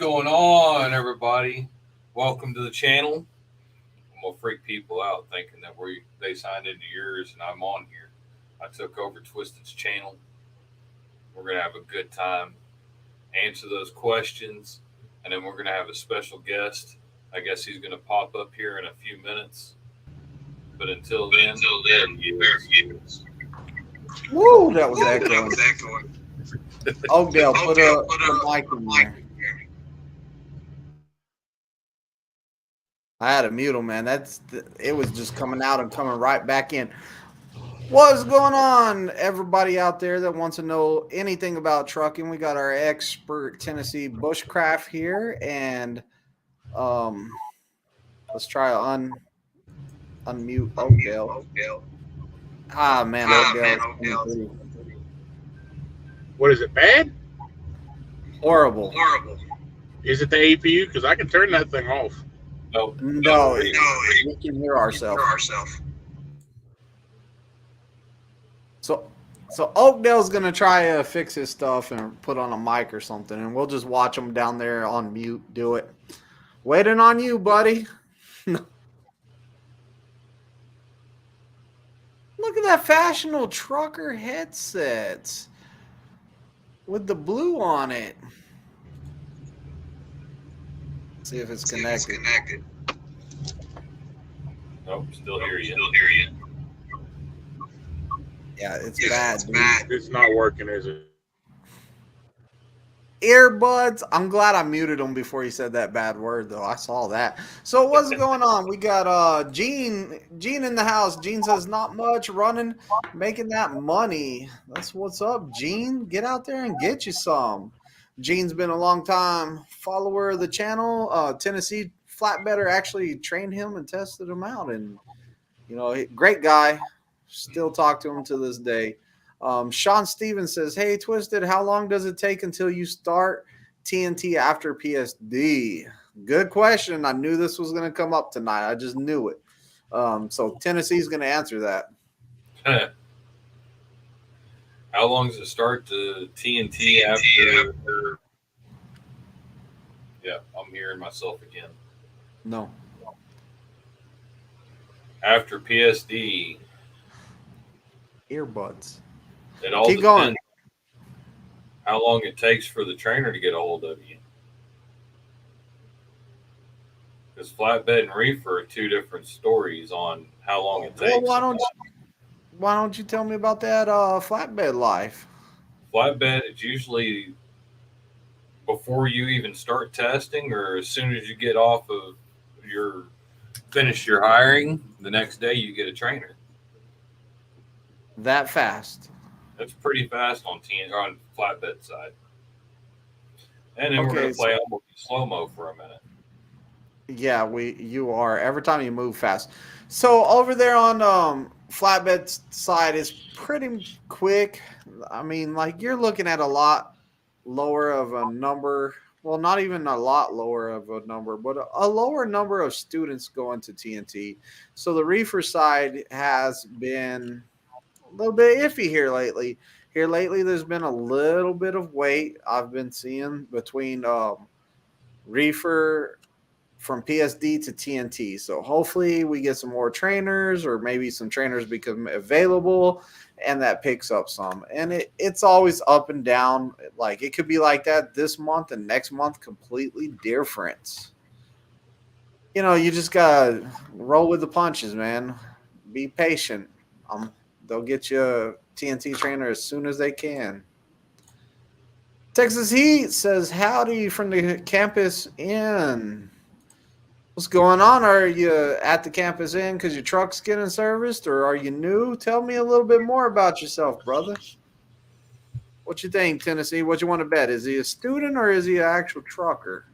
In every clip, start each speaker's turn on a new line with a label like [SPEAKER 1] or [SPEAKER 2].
[SPEAKER 1] going on, everybody? Welcome to the channel. I'm gonna freak people out thinking that they signed into yours and I'm on here. I took over Twisted's channel. We're gonna have a good time, answer those questions, and then we're gonna have a special guest. I guess he's gonna pop up here in a few minutes. But until then, there he is.
[SPEAKER 2] Woo, that was echoing. Oakdale, put a mic in there. I had to mute him, man. It was just coming out and coming right back in. What's going on, everybody out there that wants to know anything about trucking? We got our expert Tennessee Bushcraft here, and let's try to unmute Oakdale. Ah, man, Oakdale.
[SPEAKER 3] What is it, bad?
[SPEAKER 2] Horrible.
[SPEAKER 3] Is it the APU? Because I can turn that thing off.
[SPEAKER 1] No,
[SPEAKER 2] we can hear ourselves. So Oakdale's gonna try to fix his stuff and put on a mic or something, and we'll just watch him down there on mute do it. Waiting on you, buddy. Look at that fashionable trucker headset with the blue on it. See if it's connected.
[SPEAKER 1] Nope, still hear you.
[SPEAKER 2] Yeah, it's bad.
[SPEAKER 3] It's not working, is it?
[SPEAKER 2] Earbuds. I'm glad I muted him before he said that bad word, though. I saw that. So what's going on? We got Gene in the house. Gene says not much, running, making that money. That's what's up, Gene. Get out there and get you some. Gene's been a long time follower of the channel. Tennessee Flatbedder actually trained him and tested him out, and great guy. Still talk to him to this day. Sean Stevens says, "Hey, Twisted, how long does it take until you start TNT after PSD?" Good question. I knew this was going to come up tonight. I just knew it. So Tennessee's going to answer that.
[SPEAKER 1] How long does it start to TNT after? Yeah, I'm hearing myself again.
[SPEAKER 2] No.
[SPEAKER 1] After PSD.
[SPEAKER 2] Earbuds.
[SPEAKER 1] It all
[SPEAKER 2] Keep
[SPEAKER 1] depends
[SPEAKER 2] going.
[SPEAKER 1] How long it takes for the trainer to get a hold of you. Because flatbed and reefer are two different stories on how long it takes.
[SPEAKER 2] Well, why don't you tell me about that flatbed life?
[SPEAKER 1] Flatbed, it's usually before you even start testing, or as soon as you get off of finish your hiring, the next day you get a trainer.
[SPEAKER 2] That fast?
[SPEAKER 1] That's pretty fast on flatbed side. And then we're going to play slow-mo for a minute.
[SPEAKER 2] Yeah, you are. Every time you move fast. So over there on flatbed side is pretty quick. I mean, like you're looking at a lot lower of a number. Well, not even a lot lower of a number, but a lower number of students going to TNT. So the reefer side has been a little bit iffy here lately. There's been a little bit of wait I've been seeing between reefer from PSD to TNT. So hopefully we get some more trainers, or maybe some trainers become available, and that picks up some. And it's always up and down. Like it could be like that this month, and next month completely different. You just gotta roll with the punches, man. Be patient. They'll get you a TNT trainer as soon as they can. Texas Heat says, "Howdy from the campus in." What's going on? Are you at the campus in because your truck's getting serviced, or are you new? Tell me a little bit more about yourself, brother. What you think, Tennessee? What you want to bet? Is he a student or is he an actual trucker?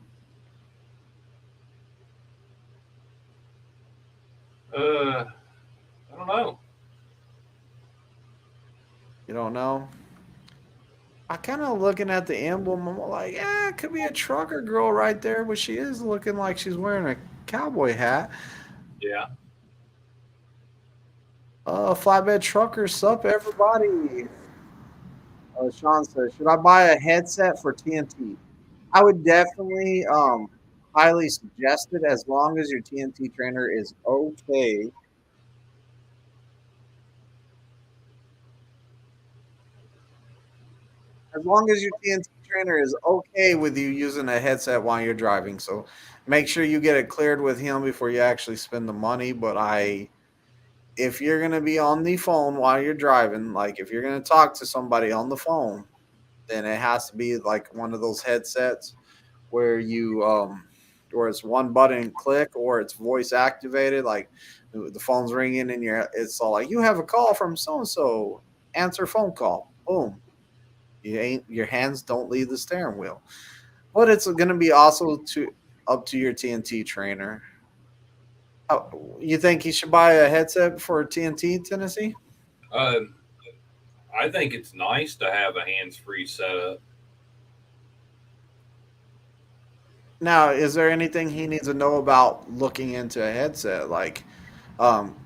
[SPEAKER 1] I don't know.
[SPEAKER 2] You don't know? I kind of looking at the emblem. I'm like, yeah, it could be a trucker girl right there, but she is looking like she's wearing a cowboy hat.
[SPEAKER 1] Yeah.
[SPEAKER 2] Flatbed trucker, sup, everybody. Sean says, should I buy a headset for TNT? I would definitely highly suggest it as long as your TNT trainer is okay. As long as your TNT trainer is okay with you using a headset while you're driving. So make sure you get it cleared with him before you actually spend the money. But if you're going to be on the phone while you're driving, like if you're going to talk to somebody on the phone, then it has to be like one of those headsets where where it's one button click or it's voice activated, like the phone's ringing and it's all like, you have a call from so and so, answer phone call, boom. Your hands don't leave the steering wheel. But it's going to be also to up to your TNT trainer. You think he should buy a headset for TNT, Tennessee?
[SPEAKER 1] Um, I think it's nice to have a hands-free setup.
[SPEAKER 2] Now, is there anything he needs to know about looking into a headset? Like, um,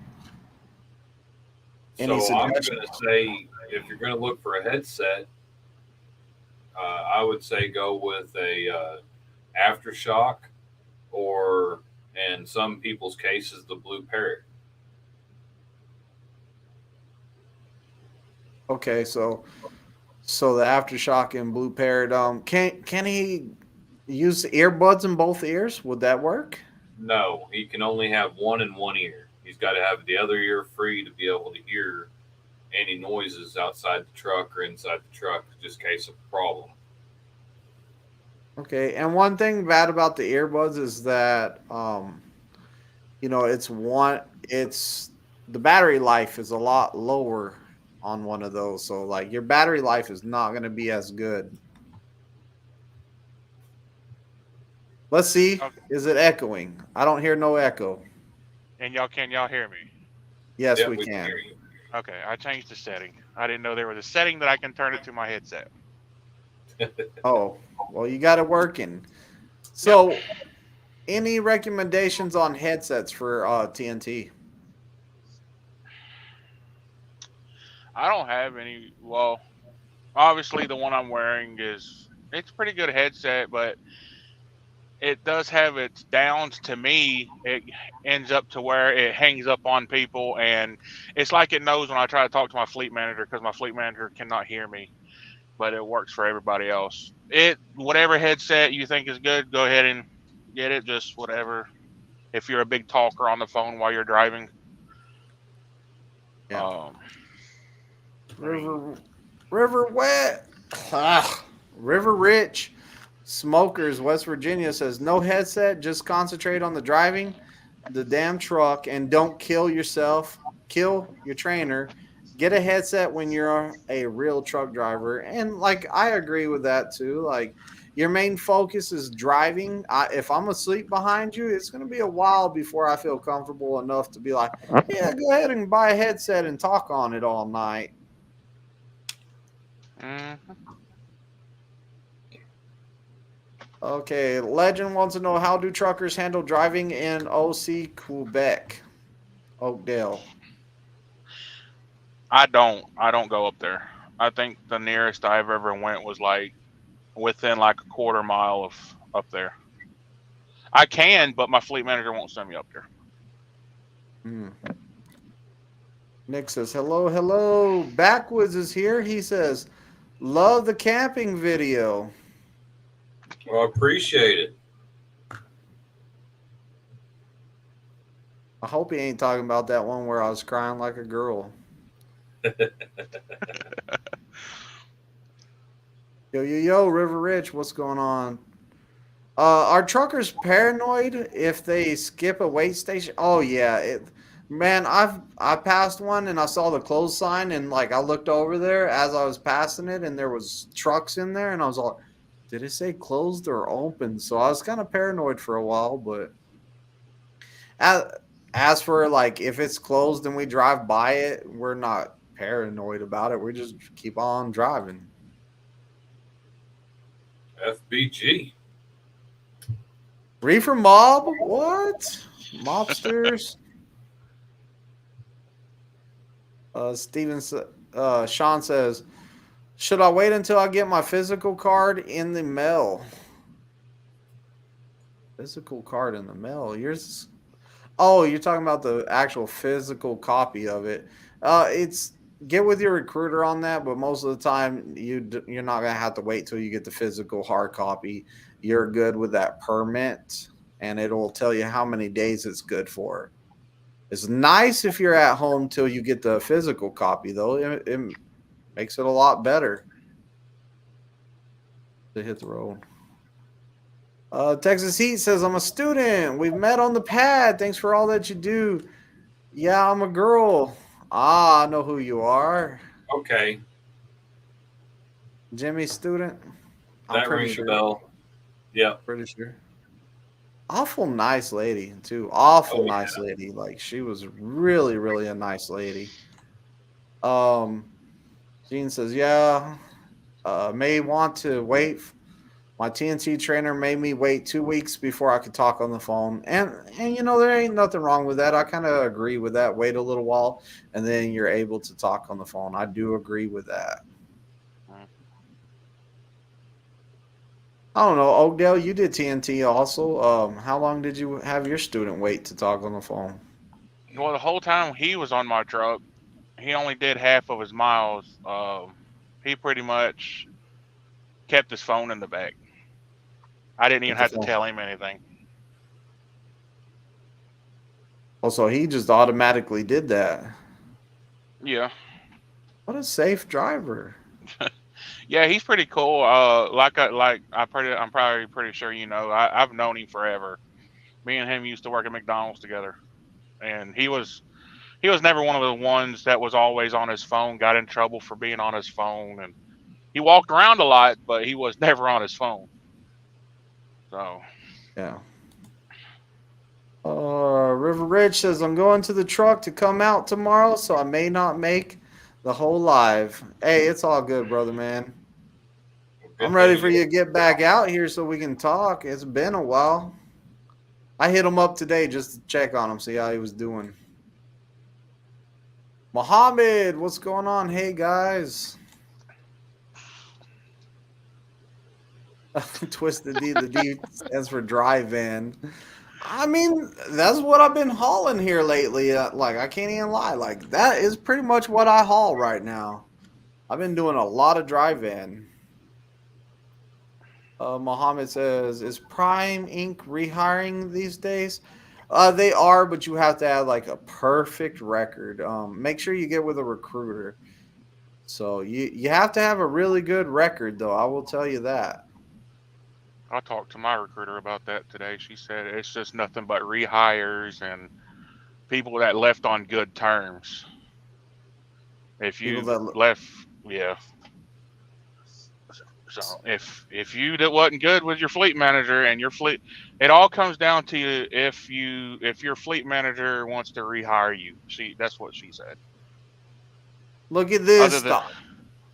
[SPEAKER 2] any
[SPEAKER 1] So I'm
[SPEAKER 2] suggestions?
[SPEAKER 1] going to say, if you're going to look for a headset, I would say go with a AfterShock, or in some people's cases, the Blue Parrot.
[SPEAKER 2] Okay, so the aftershock and blue parrot. Can he use the earbuds in both ears? Would that work?
[SPEAKER 1] No, he can only have one in one ear. He's got to have the other ear free to be able to hear any noises outside the truck or inside the truck, just in case of a problem.
[SPEAKER 2] Okay, and one thing bad about the earbuds is that it's the battery life is a lot lower on one of those. So like your battery life is not going to be as good. Let's see.
[SPEAKER 4] Okay.
[SPEAKER 2] Is it echoing? I don't hear no echo.
[SPEAKER 4] And y'all hear me?
[SPEAKER 2] Yes,
[SPEAKER 1] Yeah,
[SPEAKER 2] we
[SPEAKER 1] we can
[SPEAKER 2] can.
[SPEAKER 1] hear you.
[SPEAKER 4] Okay, I changed the setting. I didn't know there was a setting that I can turn it to my headset.
[SPEAKER 2] Oh, well, you got it working.
[SPEAKER 4] Yep.
[SPEAKER 2] So, any recommendations on headsets for TNT?
[SPEAKER 4] I don't have any. Well, obviously the one I'm wearing it's a pretty good headset, but it does have its downs. To me, it ends up to where it hangs up on people, and it's like it knows when I try to talk to my fleet manager because my fleet manager cannot hear me, but it works for everybody else. It whatever headset you think is good, go ahead and get it. Just whatever. If you're a big talker on the phone while you're driving,
[SPEAKER 2] Yeah.
[SPEAKER 4] um, I mean,
[SPEAKER 2] River Wet. River Rich Smokers, West Virginia says no headset, just concentrate on the driving, the damn truck, and don't kill yourself. Kill your trainer. Get a headset when you're a real truck driver. And like I agree with that too. Like your main focus is driving. If I'm asleep behind you, it's going to be a while before I feel comfortable enough to be like, yeah, go ahead and buy a headset and talk on it all night.
[SPEAKER 4] mm,
[SPEAKER 2] Okay, Legend wants to know, how do truckers handle driving in OC Quebec, Oakdale?
[SPEAKER 4] I don't go up there. I think the nearest I've ever went was like within like a quarter mile of up there. I can, but my fleet manager won't send me up there.
[SPEAKER 2] Hmm. Nick says, hello, hello. Backwoods is here. He says, love the camping video.
[SPEAKER 1] Well, I appreciate it.
[SPEAKER 2] I hope he ain't talking about that one where I was crying like a girl. Yo, River Rich, what's going on? Are truckers paranoid if they skip a wait station? Oh yeah, man, I passed one and I saw the closed sign and like I looked over there as I was passing it and there was trucks in there and I was like, did it say closed or open? So I was kind of paranoid for a while, but as, as for like if it's closed and we drive by it, we're not paranoid about it. We just keep on driving.
[SPEAKER 1] FBG.
[SPEAKER 2] Reefer Mob? What? Mobsters? Sean says, should I wait until I get my physical card in the mail? Physical card in the mail. Yours. Oh, you're talking about the actual physical copy of it. It's get with your recruiter on that, but most of the time you're not gonna have to wait till you get the physical hard copy. You're good with that permit, and it'll tell you how many days it's good for. It's nice if you're at home till you get the physical copy, though. It makes it a lot better to hit the road. Texas Heat says, I'm a student. We've met on the pad. Thanks for all that you do. Yeah, I'm a girl. Ah, I know who you are.
[SPEAKER 1] Okay,
[SPEAKER 2] Jimmy student.
[SPEAKER 1] that rings a bell. Yeah.
[SPEAKER 2] Pretty sure. Awful nice lady, too. Awful
[SPEAKER 1] Oh,
[SPEAKER 2] nice
[SPEAKER 1] yeah.
[SPEAKER 2] lady. Like, she was really, really a nice lady. Gene says, yeah, may want to wait. My TNT trainer made me wait 2 weeks before I could talk on the phone. And you know, there ain't nothing wrong with that. I kind of agree with that. Wait a little while, and then you're able to talk on the phone. I do agree with that. I don't know. Oakdale, you did TNT also. How long did you have your student wait to talk on the phone?
[SPEAKER 4] Well, the whole time he was on my truck, he only did half of his miles. He pretty much kept his phone in the back. I didn't even have to tell him anything.
[SPEAKER 2] Oh, so he just automatically did that.
[SPEAKER 4] Yeah.
[SPEAKER 2] What a safe driver.
[SPEAKER 4] Yeah, he's pretty cool. I'm probably pretty sure you know. I've known him forever. Me and him used to work at McDonald's together, and he was never one of the ones that was always on his phone. Got in trouble for being on his phone, and he walked around a lot, but he was never on his phone. So
[SPEAKER 2] yeah. River Ridge says, I'm going to the truck to come out tomorrow, so I may not make the whole live. Hey, it's all good, brother, man. I'm ready for you to get back out here so we can talk. It's been a while. I hit him up today just to check on him, see how he was doing. Mohammed, what's going on? Hey, guys. Twisted D, the D stands for dry van. I mean, that's what I've been hauling here lately. Like, I can't even lie. Like, that is pretty much what I haul right now. I've been doing a lot of dry van. Mohammed says, is Prime Inc. rehiring these days? They are, but you have to have like a perfect record. Make sure you get with a recruiter. So you have to have a really good record, though. I will tell you that.
[SPEAKER 4] I talked to my recruiter about that today. She said it's just nothing but rehires and people that left on good terms. If you left, yeah. So if you that wasn't good with your fleet manager and your fleet, it all comes down to you if your fleet manager wants to rehire you. That's what she said.
[SPEAKER 2] Look at this. The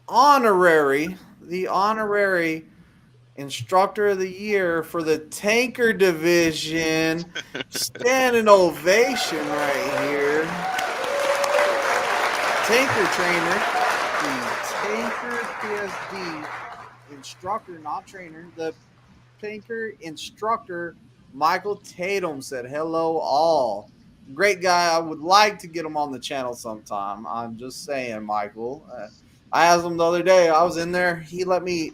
[SPEAKER 2] honorary instructor of the year for the tanker division. Standing ovation right here. Tanker trainer, the tanker PSD instructor, not trainer, the tanker instructor Michael Tatum said hello all. Great guy. I would like to get him on the channel sometime. I'm just saying, Michael. I asked him the other day. I was in there. He let me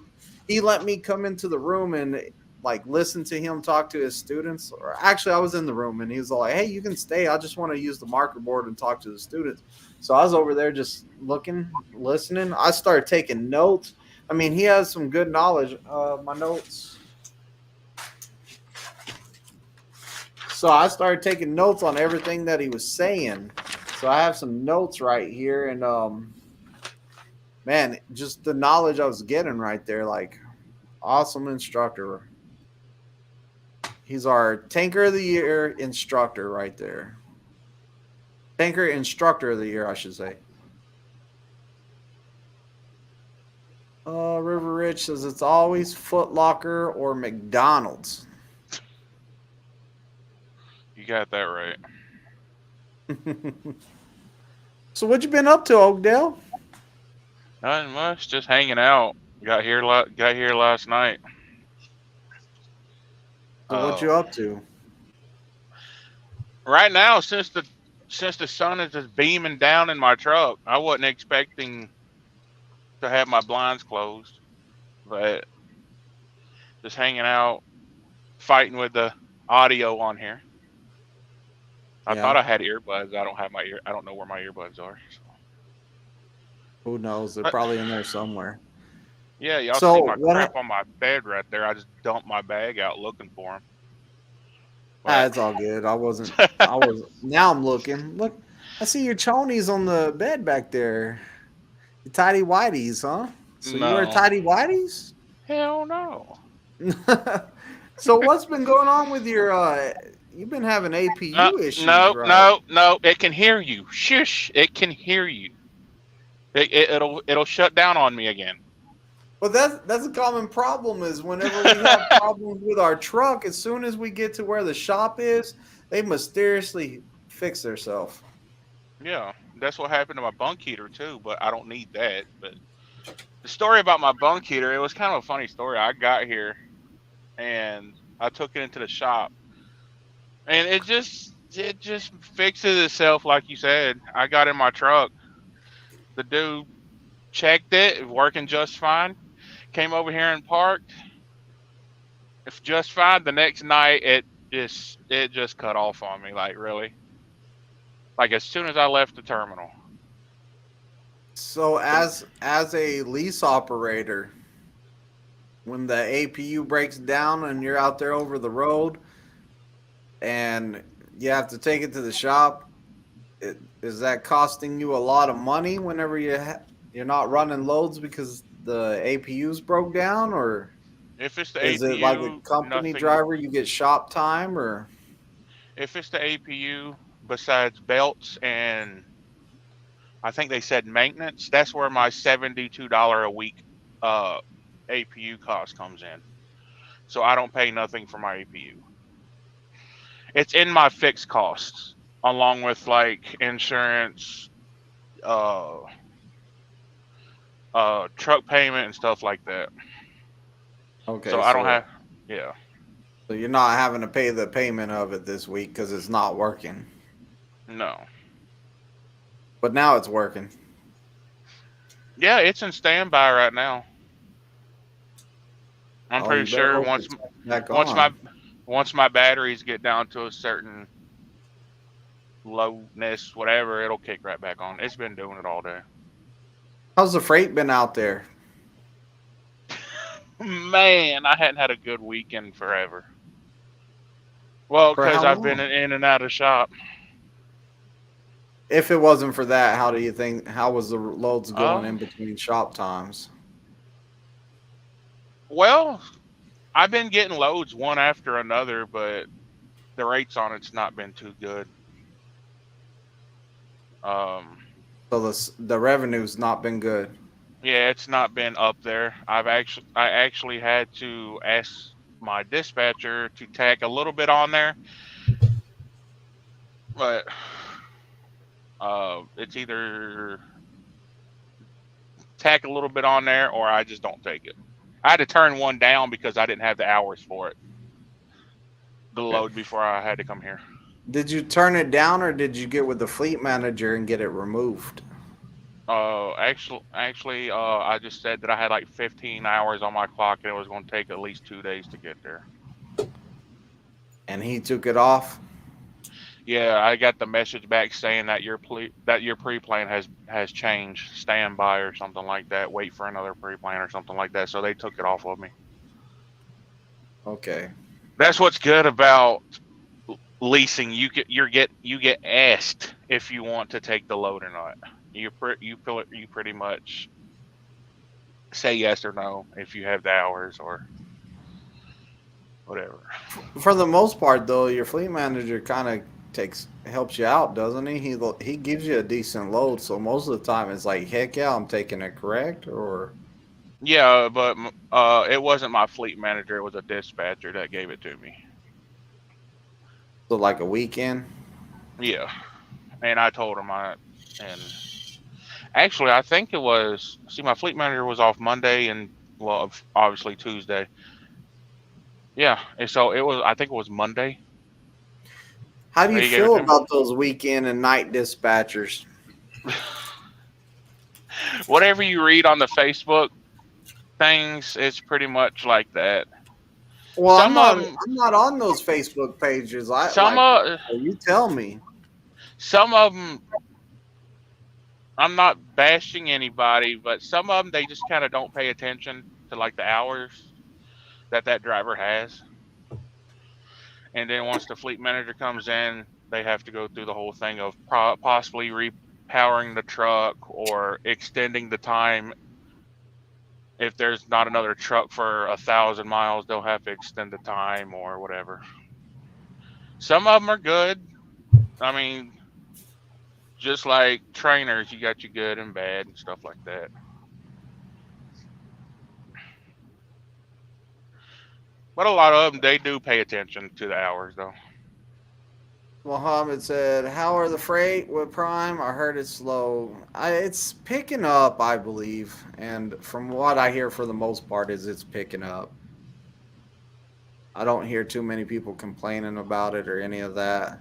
[SPEAKER 2] come into the room and like listen to him talk to his students. Or actually, I was in the room and he was like, "Hey, you can stay. I just want to use the marker board and talk to the students." So I was over there just looking, listening. I started taking notes. I mean, he has some good knowledge. My notes. So I started taking notes on everything that he was saying. So I have some notes right here, and man, just the knowledge I was getting right there, like awesome instructor. He's our Tanker of the Year instructor right there. Tanker Instructor of the Year, I should say. River Rich says it's always Foot Locker or McDonald's.
[SPEAKER 4] You got that right.
[SPEAKER 2] So what you been up to, Oakdale?
[SPEAKER 4] Nothing much, just hanging out. Got here last night.
[SPEAKER 2] So what you up to?
[SPEAKER 4] Right now, since the sun is just beaming down in my truck, I wasn't expecting to have my blinds closed, but just hanging out, fighting with the audio on here. I
[SPEAKER 2] Yeah.
[SPEAKER 4] thought I had earbuds. I don't have my ear. I don't know where my earbuds are. So.
[SPEAKER 2] Who knows? They're
[SPEAKER 4] But,
[SPEAKER 2] probably in there somewhere.
[SPEAKER 4] yeah, y'all
[SPEAKER 2] So
[SPEAKER 4] see my
[SPEAKER 2] what?
[SPEAKER 4] crap on my bed right there. I just dumped my bag out looking for them.
[SPEAKER 2] It's all good. I was. Now I'm looking. Look, I see your chonies on the bed back there. Your tidy whities, huh? So you wear
[SPEAKER 4] No,
[SPEAKER 2] tidy whities?
[SPEAKER 4] hell no.
[SPEAKER 2] So what's been going on with your? You've been having APU issues,
[SPEAKER 4] No,
[SPEAKER 2] right?
[SPEAKER 4] no, no. It can hear you. Shush! It can hear you. It'll shut down on me again.
[SPEAKER 2] Well, that's a common problem. Is whenever we have problems with our truck, as soon as we get to where the shop is, they mysteriously fix themselves.
[SPEAKER 4] Yeah, that's what happened to my bunk heater too. But I don't need that. But the story about my bunk heater, it was kind of a funny story. I got here and I took it into the shop, and it just fixes itself like you said. I got in my truck. The dude checked it, working just fine. Came over here and parked. If just fine. The next night, it just cut off on me. Like really, like as soon as I left the terminal.
[SPEAKER 2] So
[SPEAKER 4] The,
[SPEAKER 2] as a lease operator, when the APU breaks down and you're out there over the road and you have to take it to the shop, is that costing you a lot of money whenever you're not running loads because the APUs broke down, or
[SPEAKER 4] if it's the
[SPEAKER 2] is it like a
[SPEAKER 4] APU,
[SPEAKER 2] company
[SPEAKER 4] nothing.
[SPEAKER 2] driver you get shop time or
[SPEAKER 4] If it's the APU, besides belts and I think they said maintenance, that's where my $72 a week uh, APU cost comes in. So I don't pay nothing for my APU. It's in my fixed costs, along with like insurance, uh, truck payment, and stuff like that. So
[SPEAKER 2] okay,
[SPEAKER 4] I don't have, yeah,
[SPEAKER 2] so you're not having to pay the payment of it this week because it's not working,
[SPEAKER 4] no,
[SPEAKER 2] but now it's working.
[SPEAKER 4] yeah, it's in standby right now. I'm
[SPEAKER 2] Oh, you
[SPEAKER 4] pretty
[SPEAKER 2] better
[SPEAKER 4] sure
[SPEAKER 2] hope
[SPEAKER 4] once
[SPEAKER 2] it's back
[SPEAKER 4] once my
[SPEAKER 2] on.
[SPEAKER 4] once my batteries get down to a certain lowness, whatever, it'll kick right back on. It's been doing it all day.
[SPEAKER 2] How's the freight been out there?
[SPEAKER 4] Man, I hadn't had a good weekend forever. Well,
[SPEAKER 2] For
[SPEAKER 4] because
[SPEAKER 2] how
[SPEAKER 4] I've been
[SPEAKER 2] long?
[SPEAKER 4] in and out of shop.
[SPEAKER 2] If it wasn't for that, how do you think? How was the loads going in
[SPEAKER 4] Um,
[SPEAKER 2] between shop times?
[SPEAKER 4] well, I've been getting loads one after another, but the rates on it's not been too good. Um,
[SPEAKER 2] So the revenue's not been good.
[SPEAKER 4] yeah, it's not been up there. I actually had to ask my dispatcher to tag a little bit on there, but it's either tack a little bit on there or I just don't take it. I had to turn one down because I didn't have the hours for it, the
[SPEAKER 2] Okay.
[SPEAKER 4] load before I had to come here.
[SPEAKER 2] Did you turn it down or did you get with the fleet manager and get it removed?
[SPEAKER 4] I just said that I had like 15 hours on my clock and it was going to take at least 2 days to get there.
[SPEAKER 2] And he took it off?
[SPEAKER 4] Yeah, I got the message back saying that your pre-plan has changed, standby or something like that. Wait for another pre-plan or something like that. So they took it off of me.
[SPEAKER 2] Okay.
[SPEAKER 4] That's what's good about leasing. You get asked if you want to take the load or not. You pretty much say yes or no if you have the hours or whatever.
[SPEAKER 2] For the most part, though, your fleet manager kind of helps you out, doesn't he? He gives you a decent load, so most of the time it's like, heck yeah, I'm taking it, correct? Or
[SPEAKER 4] Yeah, but it wasn't my fleet manager. It was a dispatcher that gave it to me.
[SPEAKER 2] so like a weekend?
[SPEAKER 4] Yeah, and I told him and actually I think it was. See, my fleet manager was off Monday and well, obviously Tuesday. Yeah, and so it was. I think it was Monday.
[SPEAKER 2] How do you
[SPEAKER 4] They gave it
[SPEAKER 2] feel
[SPEAKER 4] to me.
[SPEAKER 2] about those weekend and night dispatchers?
[SPEAKER 4] Whatever you read on the Facebook things, it's pretty much like that.
[SPEAKER 2] Well, I'm
[SPEAKER 4] Some
[SPEAKER 2] not.
[SPEAKER 4] of them,
[SPEAKER 2] I'm not on those Facebook pages. I
[SPEAKER 4] some
[SPEAKER 2] like.
[SPEAKER 4] of,
[SPEAKER 2] You tell me.
[SPEAKER 4] some of them. I'm not bashing anybody, but some of them they just kind of don't pay attention to like the hours that driver has, and then once the fleet manager comes in, they have to go through the whole thing of possibly repowering the truck or extending the time. If there's not another truck for 1,000 miles, they'll have to extend the time or whatever. Some of them are good. I mean, just like trainers, you got your good and bad and stuff like that. But a lot of them, they do pay attention to the hours, though.
[SPEAKER 2] Mohammed said, "How are the freight with Prime? I heard it's slow. It's picking up, I believe, and from what I hear, for the most part, is it's picking up. I don't hear too many people complaining about it or any of that.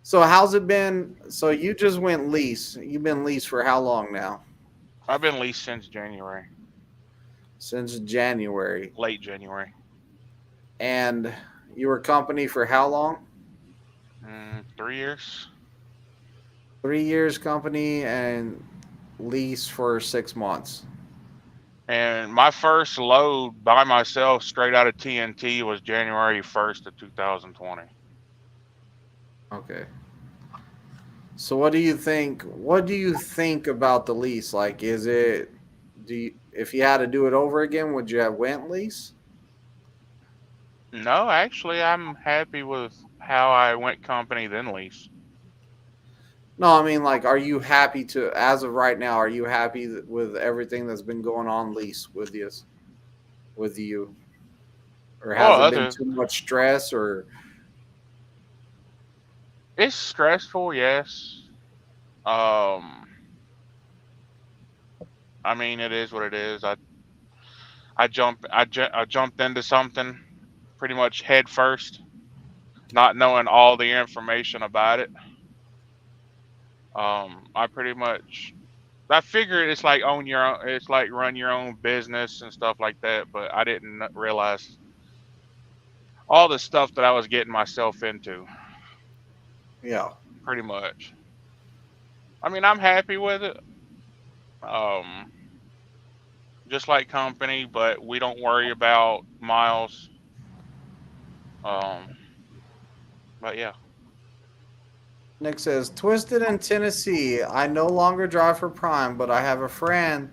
[SPEAKER 2] So how's it been? So you just went lease. You've been leased for how long now?
[SPEAKER 4] I've been leased since January,
[SPEAKER 2] Since January.
[SPEAKER 4] late January.
[SPEAKER 2] And you were company for how long?
[SPEAKER 4] 3 years.
[SPEAKER 2] 3 years company and lease for 6 months.
[SPEAKER 4] And my first load by myself straight out of TNT was January 1st of 2020.
[SPEAKER 2] Okay. So what do you think? What do you think about the lease? Like, is it? If you had to do it over again, would you have went lease?
[SPEAKER 4] No, actually, I'm happy with how I went company then lease.
[SPEAKER 2] No, I mean, like, are you happy to, as of right now, are you happy with everything that's been going on lease with you, or
[SPEAKER 4] Well,
[SPEAKER 2] has it been
[SPEAKER 4] other
[SPEAKER 2] too much stress? Or
[SPEAKER 4] it's stressful, yes. Um, I mean, it is what it is. I jumped into something pretty much head first, not knowing all the information about it. I pretty much I figured it's like own your own, it's like run your own business and stuff like that, but I didn't realize all the stuff that I was getting myself into.
[SPEAKER 2] yeah,
[SPEAKER 4] Pretty much. I mean, I'm happy with it. Um, just like company, but we don't worry about miles. Um, but yeah.
[SPEAKER 2] Nick says, Twisted in Tennessee. I no longer drive for Prime, but I have a friend.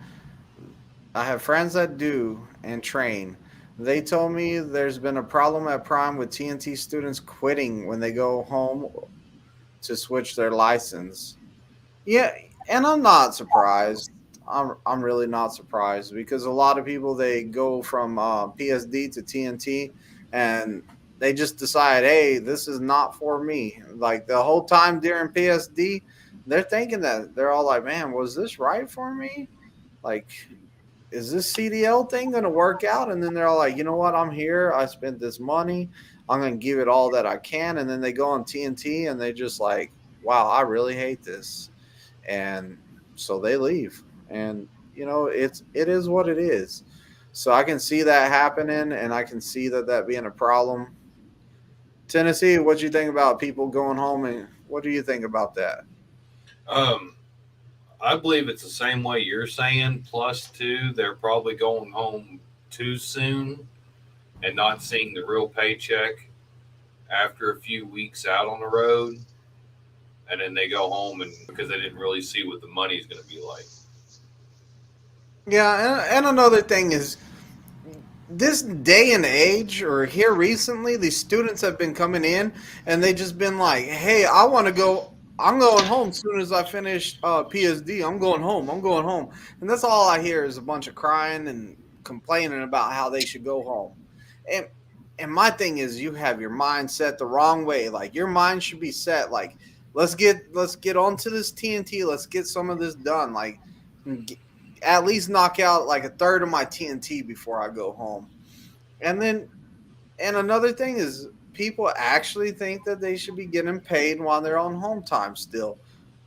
[SPEAKER 2] I have friends that do and train. They told me there's been a problem at Prime with TNT students quitting when they go home to switch their license. Yeah, and I'm not surprised. I'm really not surprised because a lot of people, they go from PSD to TNT and they just decide, hey, this is not for me. Like the whole time during PSD, they're thinking that they're all like, man, was this right for me? Like, is this CDL thing going to work out? And then they're all like, you know what? I'm here. I spent this money. I'm going to give it all that I can. And then they go on TNT and they just like, wow, I really hate this. And so they leave. And it is what it is. So I can see that happening, and I can see that being a problem. Tennessee, what do you think about people going home, and what do you think about that?
[SPEAKER 1] Um, I believe it's the same way you're saying. Plus, two, they're probably going home too soon and not seeing the real paycheck after a few weeks out on the road, and then they go home and because they didn't really see what the money's going to be like.
[SPEAKER 2] Yeah, and another thing is, this day and age, or here recently, these students have been coming in and they just been like, hey, I want to go. I'm going home as soon as I finish PSD. I'm going home. I'm going home. And that's all I hear is a bunch of crying and complaining about how they should go home. And my thing is, you have your mind set the wrong way. Like, your mind should be set like, let's get onto this TNT. Let's get some of this done. Like, at least knock out like a third of my TNT before I go home. And then And another thing is, people actually think that they should be getting paid while they're on home time still.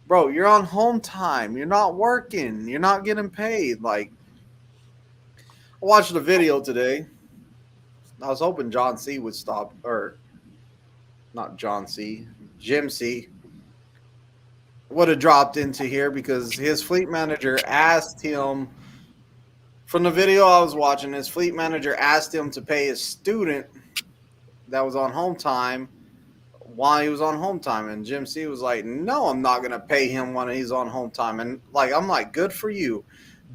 [SPEAKER 2] Bro, you're on home time. You're not working. You're not getting paid. Like, I watched a video today. I was hoping John C would stop, or not John C, Jim C would have dropped into here because his fleet manager asked him, from the video I was watching, his fleet manager asked him to pay his student that was on home time while he was on home time. And Jim C was like, no, I'm not going to pay him when he's on home time. And like, I'm like, good for you.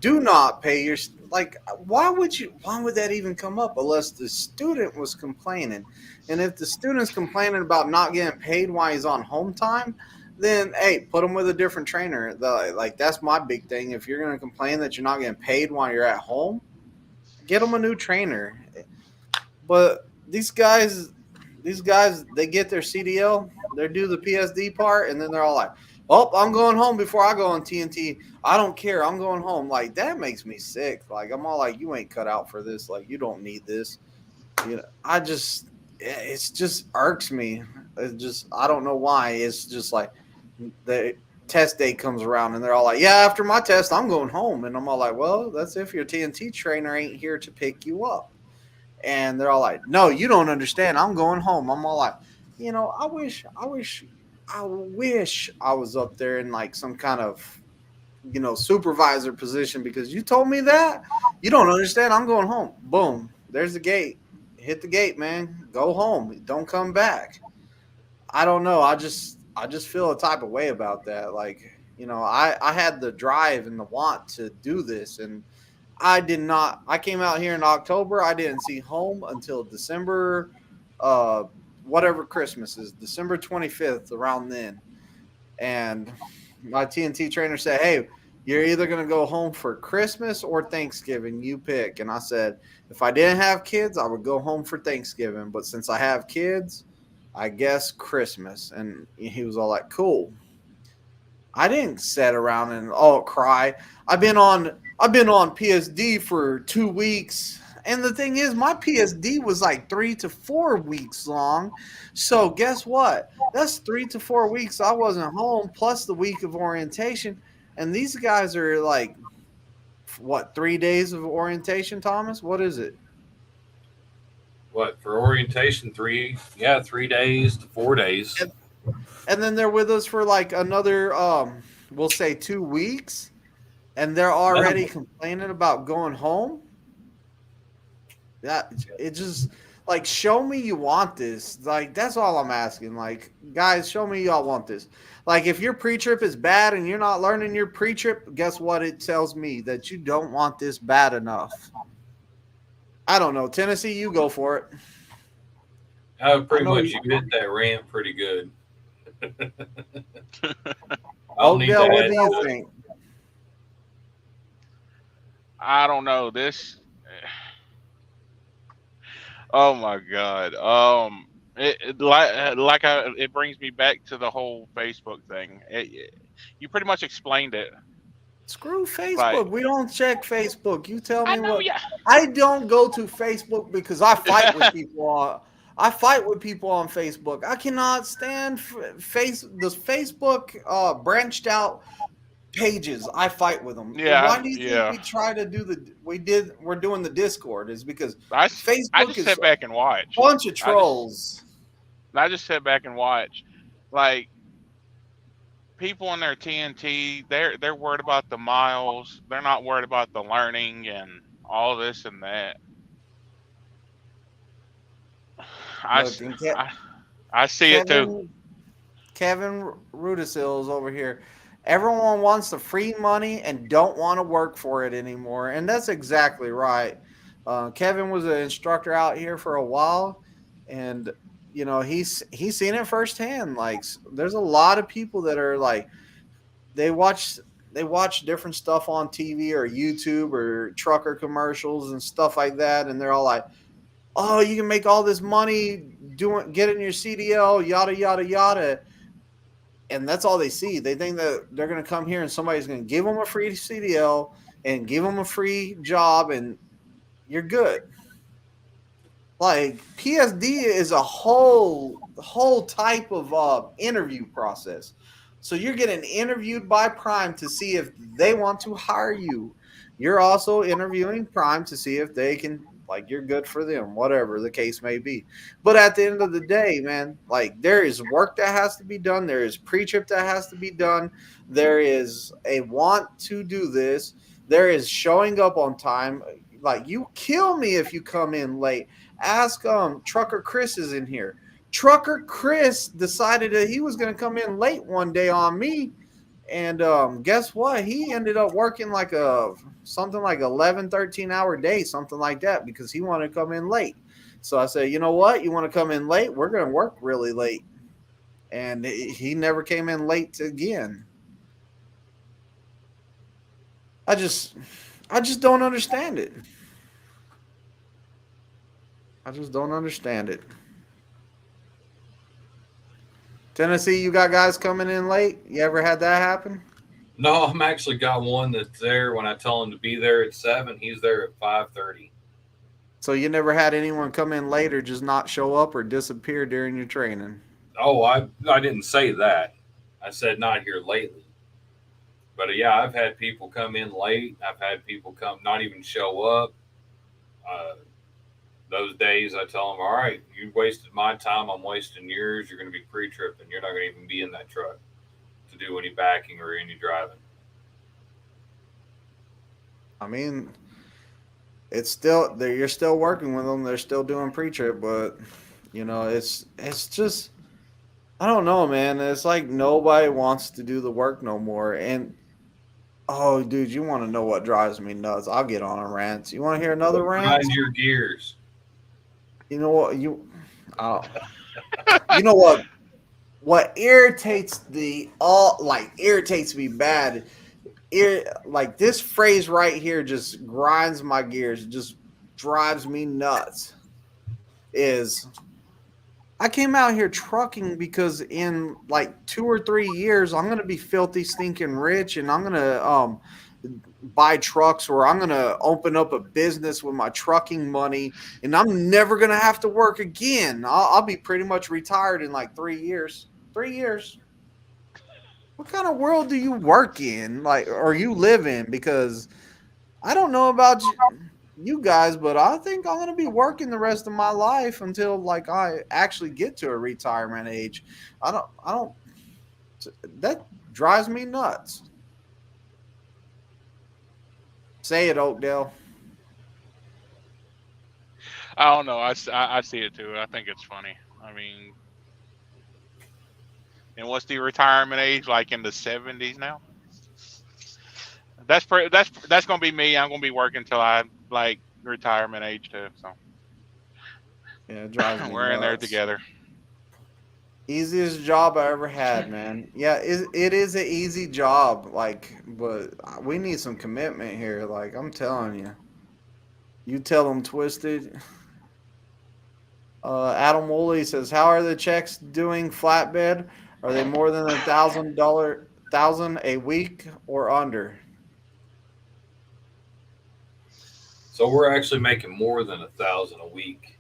[SPEAKER 2] Do not pay your, like, why would that even come up unless the student was complaining? And if the student's complaining about not getting paid while he's on home time, then hey, put him with a different trainer. Like, that's my big thing. If you're going to complain that you're not getting paid while you're at home, get him a new trainer. But these guys, they get their CDL, they do the PSD part, and then they're all like, oh, I'm going home before I go on TNT. I don't care. I'm going home. Like, that makes me sick. Like, I'm all like, you ain't cut out for this. Like, you don't need this. You know, it's just irks me. It's just, I don't know why. It's just like the test date comes around and they're all like, yeah, after my test, I'm going home. And I'm all like, well, that's if your TNT trainer ain't here to pick you up. And they're all like, no, you don't understand. I'm going home. I'm all like, you know, I wish I was up there in like some kind of, you know, supervisor position, because you told me that. You don't understand. I'm going home. Boom. There's the gate. Hit the gate, man. Go home. Don't come back. I don't know. I just feel a type of way about that. Like, you know, I had the drive and the want to do this, and I did not. I came out here in October. I didn't see home until December, whatever Christmas is, December 25th, around then. And my TNT trainer said, hey, you're either going to go home for Christmas or Thanksgiving. You pick. And I said, if I didn't have kids, I would go home for Thanksgiving. But since I have kids, I guess Christmas. And he was all like, cool. I didn't sit around and cry. I've been on PSD for 2 weeks. And the thing is, my PSD was like 3 to 4 weeks long. So guess what? That's 3 to 4 weeks I wasn't home, plus the week of orientation. And these guys are like, what, 3 days of orientation, Thomas? What is it?
[SPEAKER 1] What, for orientation? 3 days to 4 days.
[SPEAKER 2] And then they're with us for like another, we'll say 2 weeks. And they're already complaining about going home. That it just, like, show me you want this. Like, that's all I'm asking. Like, guys, show me y'all want this. Like, if your pre-trip is bad and you're not learning your pre-trip, guess what? It tells me that you don't want this bad enough. I don't know. Tennessee, you go for it.
[SPEAKER 1] Pretty much you hit that rant pretty good.
[SPEAKER 2] Odell, what do you think?
[SPEAKER 4] I don't know this. Oh my God. It brings me back to the whole Facebook thing. You pretty much explained it.
[SPEAKER 2] Screw Facebook.
[SPEAKER 4] Like,
[SPEAKER 2] we don't check Facebook. You tell me what.
[SPEAKER 4] Yeah.
[SPEAKER 2] I don't go to Facebook because I fight with people on. I fight with people on Facebook. I cannot stand the Facebook branched out pages. I fight with them.
[SPEAKER 4] Yeah.
[SPEAKER 2] Why do you think we try to do we're doing the Discord? Is because Facebook
[SPEAKER 4] I just sit back and watch.
[SPEAKER 2] A bunch of trolls.
[SPEAKER 4] I just sit back and watch. Like, people on their TNT, they're worried about the miles. They're not worried about the learning and all this and that. I see it too.
[SPEAKER 2] Kevin Rudisil is over here. Everyone wants the free money and don't want to work for it anymore. And that's exactly right. Kevin was an instructor out here for a while, and you know, he's seen it firsthand. Like, there's a lot of people that are like, they watch different stuff on TV or YouTube or trucker commercials and stuff like that, and they're all like, oh, you can make all this money getting your CDL, yada yada yada. And that's all they see. They think that they're going to come here and somebody's going to give them a free CDL and give them a free job, and you're good. Like PSD is a whole type of interview process. So you're getting interviewed by Prime to see if they want to hire you. You're also interviewing Prime to see if they can, like, you're good for them, whatever the case may be. But at the end of the day, man, like, there is work that has to be done. There is pre-trip that has to be done. There is a want to do this. There is showing up on time. Like, you kill me if you come in late. Ask Trucker Chris is in here. Trucker Chris decided that he was going to come in late one day on me, and guess what? He ended up working like something like 11, 13-hour day, something like that, because he wanted to come in late. So I said, you know what? You want to come in late? We're going to work really late. And he never came in late again. I just don't understand it. I just don't understand it. Tennessee, you got guys coming in late? You ever had that happen?
[SPEAKER 1] No, I'm actually got one that's there when I tell him to be there at 7. He's there at 5:30.
[SPEAKER 2] So you never had anyone come in late or just not show up or disappear during your training?
[SPEAKER 1] Oh, I didn't say that. I said not here lately. But yeah, I've had people come in late. I've had people come not even show up. Those days I tell them, all right, you wasted my time. I'm wasting yours. You're going to be pre-tripping. You're not going to even be in that truck to do any backing or any driving.
[SPEAKER 2] I mean, it's still you're still working with them. They're still doing pre-trip, but you know, it's just, I don't know, man. It's like nobody wants to do the work no more. And oh, dude, you want to know what drives me nuts? I'll get on a rant. You want to hear another rant?
[SPEAKER 1] Grind your gears.
[SPEAKER 2] You know what? You know what? What irritates irritates me bad. Like this phrase right here just grinds my gears. It just drives me nuts. Is I came out here trucking because in like 2 or 3 years I'm gonna be filthy stinking rich, and I'm gonna buy trucks, or I'm gonna open up a business with my trucking money, and I'm never gonna have to work again. I'll be pretty much retired in like 3 years. 3 years. What kind of world do you work in, like, or you live in? Because I don't know about you guys, but I think I'm gonna be working the rest of my life until like I actually get to a retirement age. I don't. That drives me nuts. Say it, Oakdale.
[SPEAKER 4] I don't know. I see it too. I think it's funny. I mean, and what's the retirement age, like in the 70s now? That's gonna be me. I'm gonna be working till I like retirement age too. So
[SPEAKER 2] Yeah, it drives me
[SPEAKER 4] we're in there
[SPEAKER 2] nuts.
[SPEAKER 4] together.
[SPEAKER 2] Easiest job I ever had, man. Yeah, it is an easy job, like, but we need some commitment here. Like, I'm telling you. You tell them, Twisted. Adam Woolley says, how are the checks doing flatbed? Are they more than $1,000 a week or under?
[SPEAKER 1] So we're actually making more than 1,000 a week.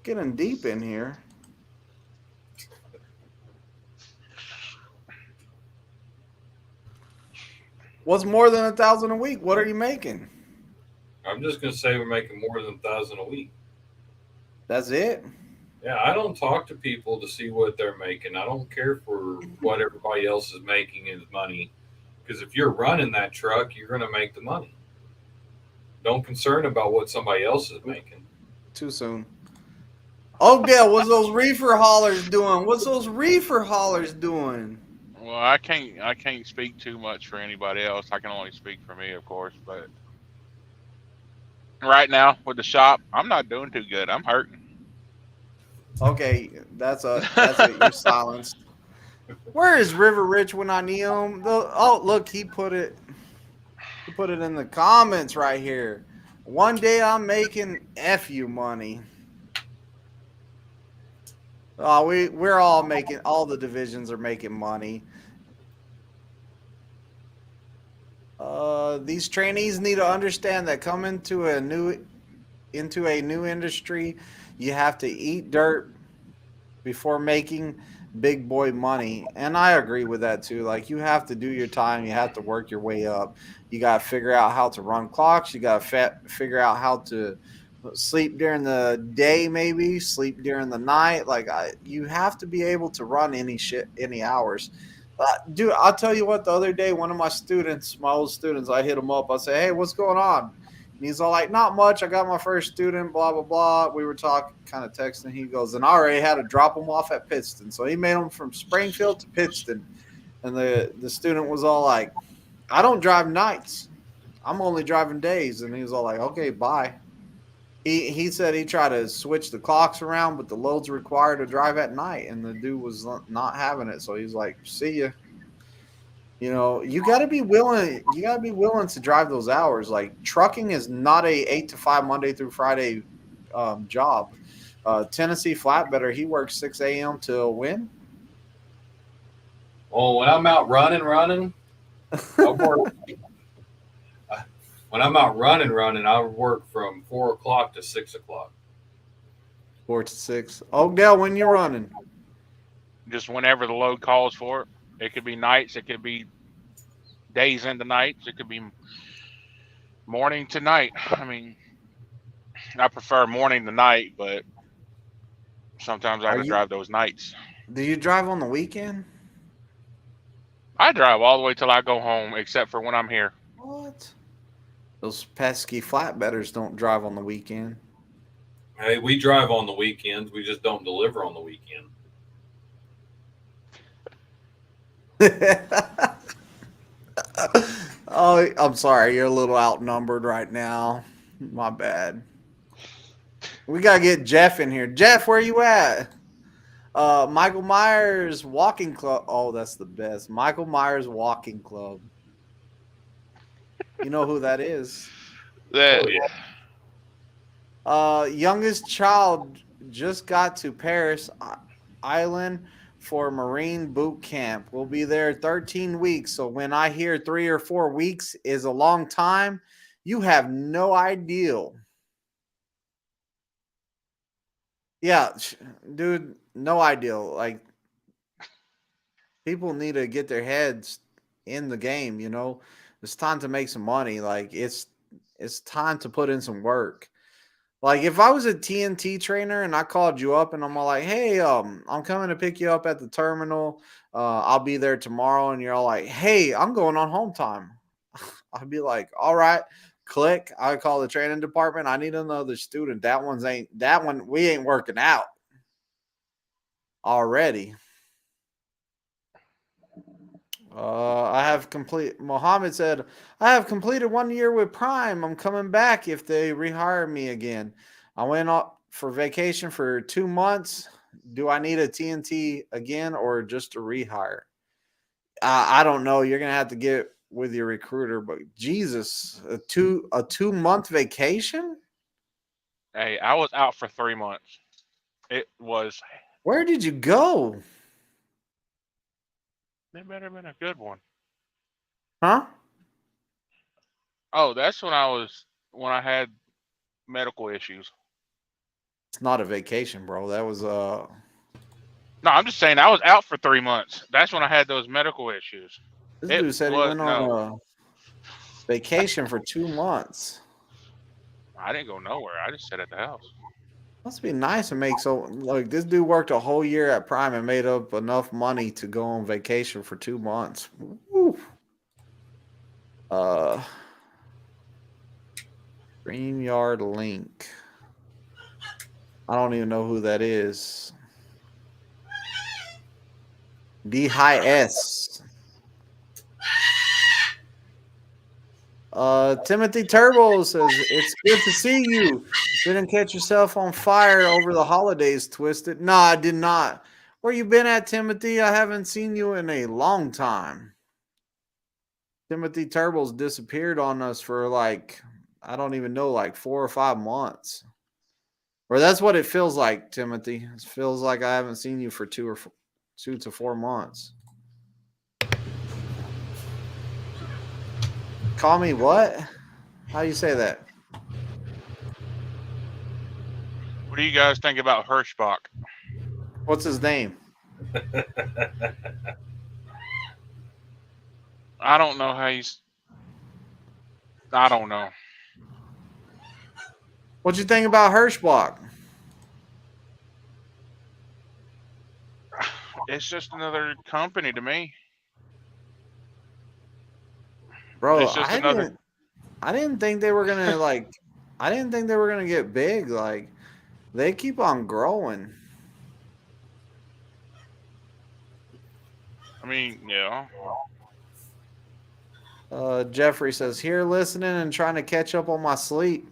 [SPEAKER 2] Getting deep in here. What's more than 1,000 a week? What are you making?
[SPEAKER 1] I'm just going to say we're making more than 1,000 a week.
[SPEAKER 2] That's it?
[SPEAKER 1] Yeah, I don't talk to people to see what they're making. I don't care for what everybody else is making as money. Because if you're running that truck, you're going to make the money. Don't concern about what somebody else is making.
[SPEAKER 2] Too soon. Oakdale, what's those reefer haulers doing? What's those reefer haulers doing?
[SPEAKER 4] Well, I can't speak too much for anybody else. I can only speak for me, of course. But right now with the shop, I'm not doing too good. I'm hurting.
[SPEAKER 2] Okay, that's it. You're silenced. Where is River Rich when I need him? Oh, look, he put it in the comments right here. One day I'm making FU money. Oh, we're all making, all the divisions are making money. These trainees need to understand that coming into a new industry, you have to eat dirt before making big boy money. And I agree with that too. Like, you have to do your time, you have to work your way up. You got to figure out how to run clocks, you got to figure out how to sleep during the day, maybe sleep during the night. Like, you have to be able to run any hours. Dude, I'll tell you what, the other day, one of my old students, I hit him up. I say, hey, what's going on? And he's all like, not much. I got my first student, blah, blah, blah. We were talking, kind of texting. He goes, and I already had to drop him off at Pittston. So he made him from Springfield to Pittston. And the student was all like, I don't drive nights. I'm only driving days. And he was all like, okay, bye. He said he tried to switch the clocks around, but the loads required to drive at night, and the dude was not having it. So he's like, see ya. You know, you got to be willing. You got to be willing to drive those hours. Like, trucking is not a 8 to 5 Monday through Friday job. Tennessee Flatbedder, he works 6 a.m. till when?
[SPEAKER 1] Well, when I'm out running, I work. When I'm out running, I work from 4 o'clock to 6 o'clock.
[SPEAKER 2] 4 to 6. Odell, when you're running?
[SPEAKER 4] Just whenever the load calls for it. It could be nights. It could be days into nights. It could be morning to night. I mean, I prefer morning to night, but sometimes I can drive those nights.
[SPEAKER 2] Do you drive on the weekend?
[SPEAKER 4] I drive all the way till I go home, except for when I'm here.
[SPEAKER 2] What? Those pesky flatbedders don't drive on the weekend.
[SPEAKER 1] Hey, we drive on the weekends. We just don't deliver on the weekend.
[SPEAKER 2] Oh, I'm sorry. You're a little outnumbered right now. My bad. We got to get Jeff in here. Jeff, where you at? Michael Myers Walking Club. Oh, that's the best. Michael Myers Walking Club. You know who that is? Youngest child just got to Paris Island for Marine boot camp. We'll be there 13 weeks. So when I hear 3 or 4 weeks is a long time, you have no idea. Yeah, dude, no idea. Like, people need to get their heads in the game, you know. It's time to make some money. Like, it's time to put in some work. Like, if I was a TNT trainer and I called you up and I'm all like, hey, I'm coming to pick you up at the terminal. I'll be there tomorrow. And you're all like, hey, I'm going on home time. I'd be like, all right, click. I call the training department. I need another student. That one, we ain't working out already. Mohammed said, I have completed 1 year with Prime. I'm coming back if they rehire me again. I went off for vacation for 2 months. Do I need a TNT again or just a rehire? I don't know. You're going to have to get with your recruiter, but Jesus, a 2-month vacation?
[SPEAKER 4] Hey, I was out for 3 months.
[SPEAKER 2] Where did you go?
[SPEAKER 4] It better have been a good one.
[SPEAKER 2] Huh?
[SPEAKER 4] Oh, that's when I had medical issues.
[SPEAKER 2] It's not a vacation, bro. That was
[SPEAKER 4] No, I'm just saying I was out for 3 months. That's when I had those medical issues.
[SPEAKER 2] This dude said he went on a vacation for 2 months.
[SPEAKER 4] I didn't go nowhere. I just sat at the house.
[SPEAKER 2] Must be nice to make like this dude worked a whole year at Prime and made up enough money to go on vacation for 2 months. Woo. StreamYard link. I don't even know who that is. D-Hi-S. Timothy Turbo says, it's good to see you. Didn't catch yourself on fire over the holidays, Twisted. No, I did not. Where you been at, Timothy? I haven't seen you in a long time. Timothy Turbo's disappeared on us for like, I don't even know, like 4 or 5 months. Or that's what it feels like, Timothy. It feels like I haven't seen you for 2 to 4 months. Call me what? How do you say that?
[SPEAKER 4] What do you guys think about Hirschbach?
[SPEAKER 2] What's his name?
[SPEAKER 4] I don't know how he's. I don't know.
[SPEAKER 2] What you think about Hirschbach?
[SPEAKER 4] It's just another company to me.
[SPEAKER 2] Bro,
[SPEAKER 4] It's just another.
[SPEAKER 2] I didn't think they were gonna like I didn't think they were gonna get big. Like they keep on growing.
[SPEAKER 4] I mean, yeah.
[SPEAKER 2] Jeffrey says, here listening and trying to catch up on my sleep.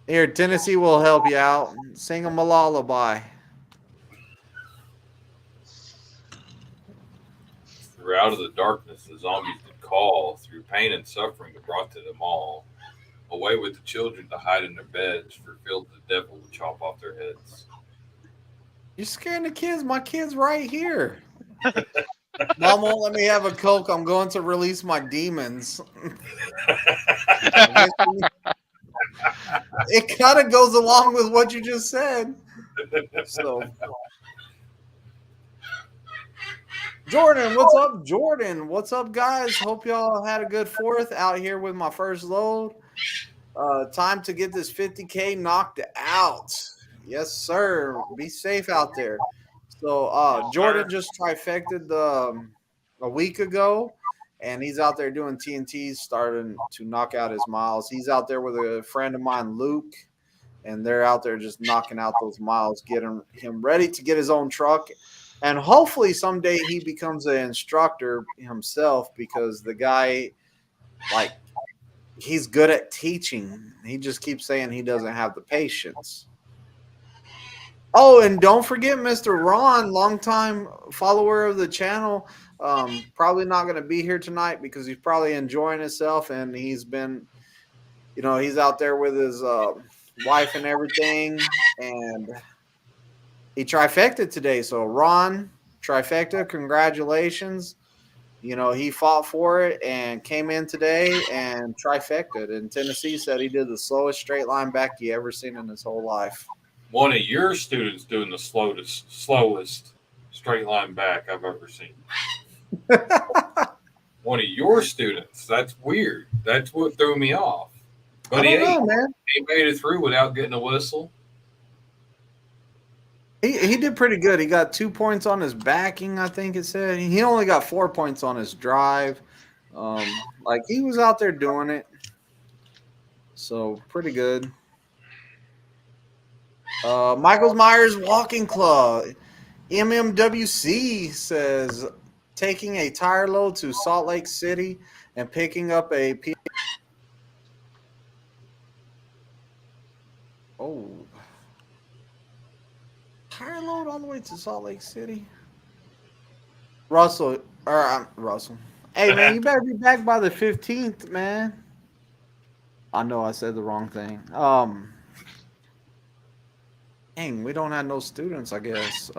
[SPEAKER 2] Here, Tennessee will help you out. Sing them a lullaby.
[SPEAKER 1] Through out of the darkness, the zombies did call. Through pain and suffering, it brought to them all. Away with the children to hide in their beds, for fear the devil would chop off their heads.
[SPEAKER 2] You're scaring the kids. My kid's right here. Mom won't let me have a Coke. I'm going to release my demons. It kind of goes along with what you just said. So, Jordan, what's up, Jordan? What's up, guys? Hope y'all had a good 4th out here with my first load. Time to get this 50K knocked out. Yes, sir. Be safe out there. So, Jordan just trifected a week ago, and he's out there doing TNTs, starting to knock out his miles. He's out there with a friend of mine, Luke, and they're out there just knocking out those miles, getting him ready to get his own truck. And hopefully someday he becomes an instructor himself, because the guy, like, he's good at teaching. He just keeps saying he doesn't have the patience. Oh, and don't forget Mr. Ron, longtime follower of the channel. Probably not going to be here tonight because he's probably enjoying himself, and he's been, he's out there with his wife and everything, and he trifected today. So Ron, trifecta, congratulations. He fought for it and came in today and trifected. And Tennessee said he did the slowest straight line back he ever seen in his whole life.
[SPEAKER 1] One of your students doing the slowest straight line back I've ever seen. One of your students. That's weird. That's what threw me off. But
[SPEAKER 2] I don't know, man.
[SPEAKER 1] He made it through without getting a whistle.
[SPEAKER 2] He did pretty good. He got 2 points on his backing, I think it said. He only got 4 points on his drive. He was out there doing it. So pretty good. Michael Myers Walking Club, MMWC says, taking a tire load to Salt Lake City and picking up a tire load all the way to Salt Lake City. Russell. Hey man, you better be back by the 15th, man. I know I said the wrong thing. Dang, we don't have no students, I guess.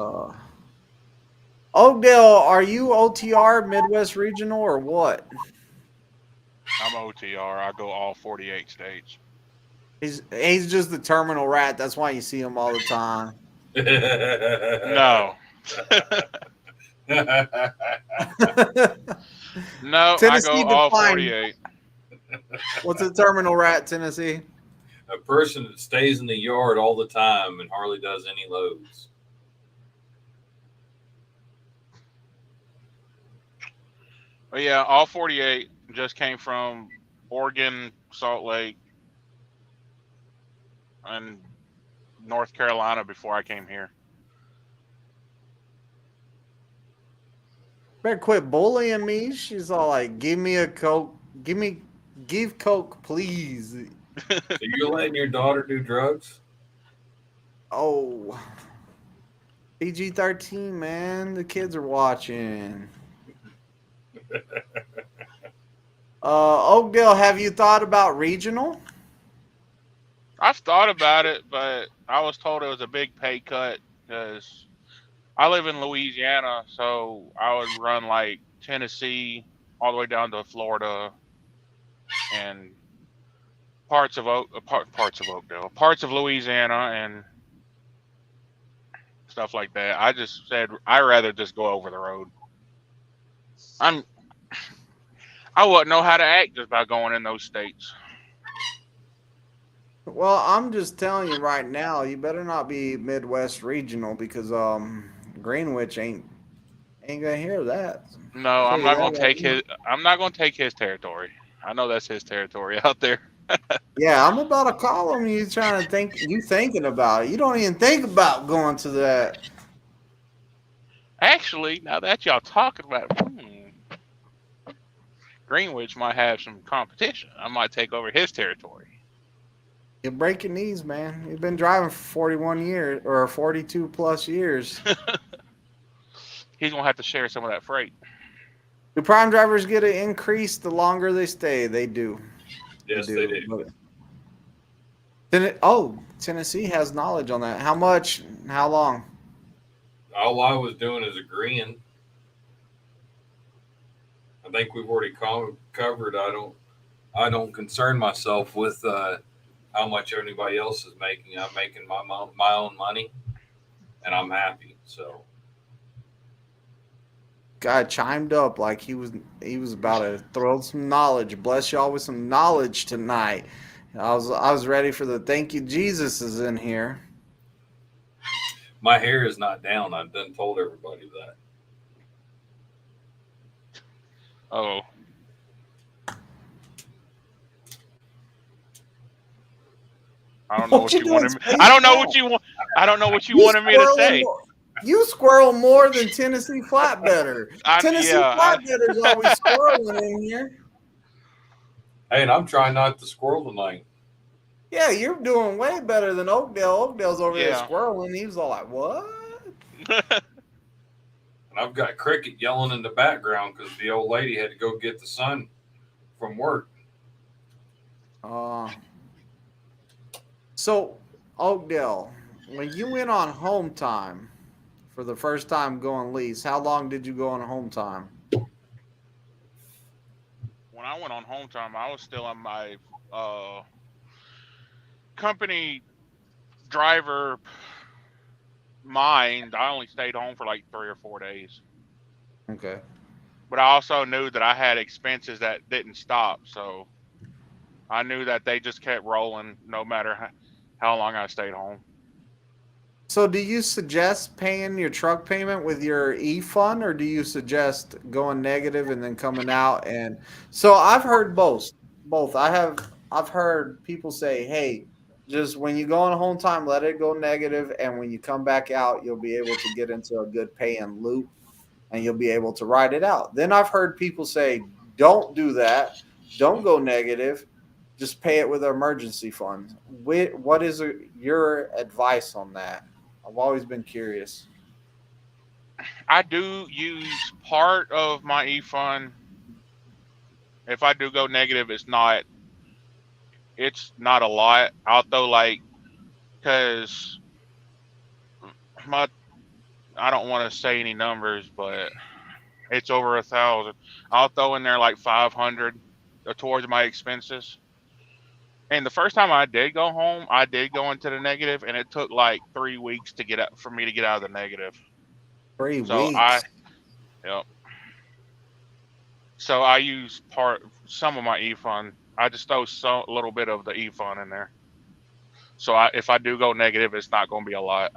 [SPEAKER 2] Oakdale, are you OTR Midwest Regional or what?
[SPEAKER 4] I'm OTR. I go all 48 states.
[SPEAKER 2] He's just the terminal rat. That's why you see him all the time.
[SPEAKER 4] No. No,
[SPEAKER 2] Tennessee
[SPEAKER 4] I go all
[SPEAKER 2] defined.
[SPEAKER 4] 48.
[SPEAKER 2] What's a terminal rat, Tennessee?
[SPEAKER 1] A person that stays in the yard all the time and hardly does any loads.
[SPEAKER 4] But yeah, all 48 just came from Oregon, Salt Lake, and North Carolina before I came here.
[SPEAKER 2] Better quit bullying me. She's all like, give me a Coke. Give Coke, please.
[SPEAKER 1] So you're letting your daughter do drugs?
[SPEAKER 2] Oh. PG-13, man. The kids are watching. Oakdale, have you thought about regional?
[SPEAKER 4] I've thought about it, but I was told it was a big pay cut because I live in Louisiana, so I would run like Tennessee, all the way down to Florida and parts of Oakdale, parts of Louisiana, and stuff like that. I just said I rather just go over the road. I wouldn't know how to act just by going in those states.
[SPEAKER 2] Well, I'm just telling you right now, you better not be Midwest regional because Greenwich ain't gonna hear that.
[SPEAKER 4] No,
[SPEAKER 2] I'll tell
[SPEAKER 4] I'm
[SPEAKER 2] you
[SPEAKER 4] not
[SPEAKER 2] that
[SPEAKER 4] gonna
[SPEAKER 2] right
[SPEAKER 4] take
[SPEAKER 2] now.
[SPEAKER 4] his. I'm not gonna take his territory. I know that's his territory out there.
[SPEAKER 2] Yeah, I'm about to call him. You thinking about it. You don't even think about going to that.
[SPEAKER 4] Actually, now that y'all talking about Greenwich might have some competition. I might take over his territory.
[SPEAKER 2] You're breaking knees, man. You've been driving for 41 years or 42 plus years.
[SPEAKER 4] He's gonna have to share some of that freight.
[SPEAKER 2] Do prime drivers get an increase the longer they stay? They do.
[SPEAKER 1] Yes, they do.
[SPEAKER 2] But Tennessee has knowledge on that. How much? How long?
[SPEAKER 1] All I was doing is agreeing. I think we've already covered. I don't concern myself with how much anybody else is making. I'm making my own money, and I'm happy. So,
[SPEAKER 2] Guy chimed up like he was about to throw some knowledge. Bless y'all with some knowledge tonight. I was ready for the thank you Jesus is in here.
[SPEAKER 1] my hair is not down. I've done told everybody that.
[SPEAKER 4] Oh, I don't know what you wanted me. I don't know what you want. I don't know what you wanted me to say.
[SPEAKER 2] You squirrel more than Tennessee Flatbedder. Tennessee Flatbedder is always squirreling in here.
[SPEAKER 1] Hey, and I'm trying not to squirrel tonight.
[SPEAKER 2] Yeah, you're doing way better than Oakdale. Oakdale's over there
[SPEAKER 4] Yeah.
[SPEAKER 2] squirreling. He was all like, "What?"
[SPEAKER 1] And I've got Cricket yelling in the background because the old lady had to go get the son from work.
[SPEAKER 2] So, Oakdale, when you went on home time for the first time going lease, how long did you go on home time?
[SPEAKER 4] When I went on home time, I was still on my company driver mind. I only stayed home for like 3 or 4 days.
[SPEAKER 2] Okay.
[SPEAKER 4] But I also knew that I had expenses that didn't stop, so I knew that they just kept rolling no matter how long I stayed home.
[SPEAKER 2] So, do you suggest paying your truck payment with your e-fund, or do you suggest going negative and then coming out? And so, I've heard both. I've heard people say, "Hey, just when you go on home time, let it go negative, and when you come back out, you'll be able to get into a good paying loop, and you'll be able to ride it out." Then I've heard people say, "Don't do that. Don't go negative. Just pay it with an emergency fund." What is your advice on that? I've always been curious.
[SPEAKER 4] I do use part of my e-fund. If I do go negative, it's not a lot. I'll throw because I don't want to say any numbers, but it's over 1,000. I'll throw in there like 500 towards my expenses. And the first time I did go home, I did go into the negative, and it took like 3 weeks for me to get out of the negative.
[SPEAKER 2] 3
[SPEAKER 4] So
[SPEAKER 2] weeks.
[SPEAKER 4] Yep. So I use some of my e-fund. I just throw a little bit of the e-fund in there. So if I do go negative, it's not going to be a lot.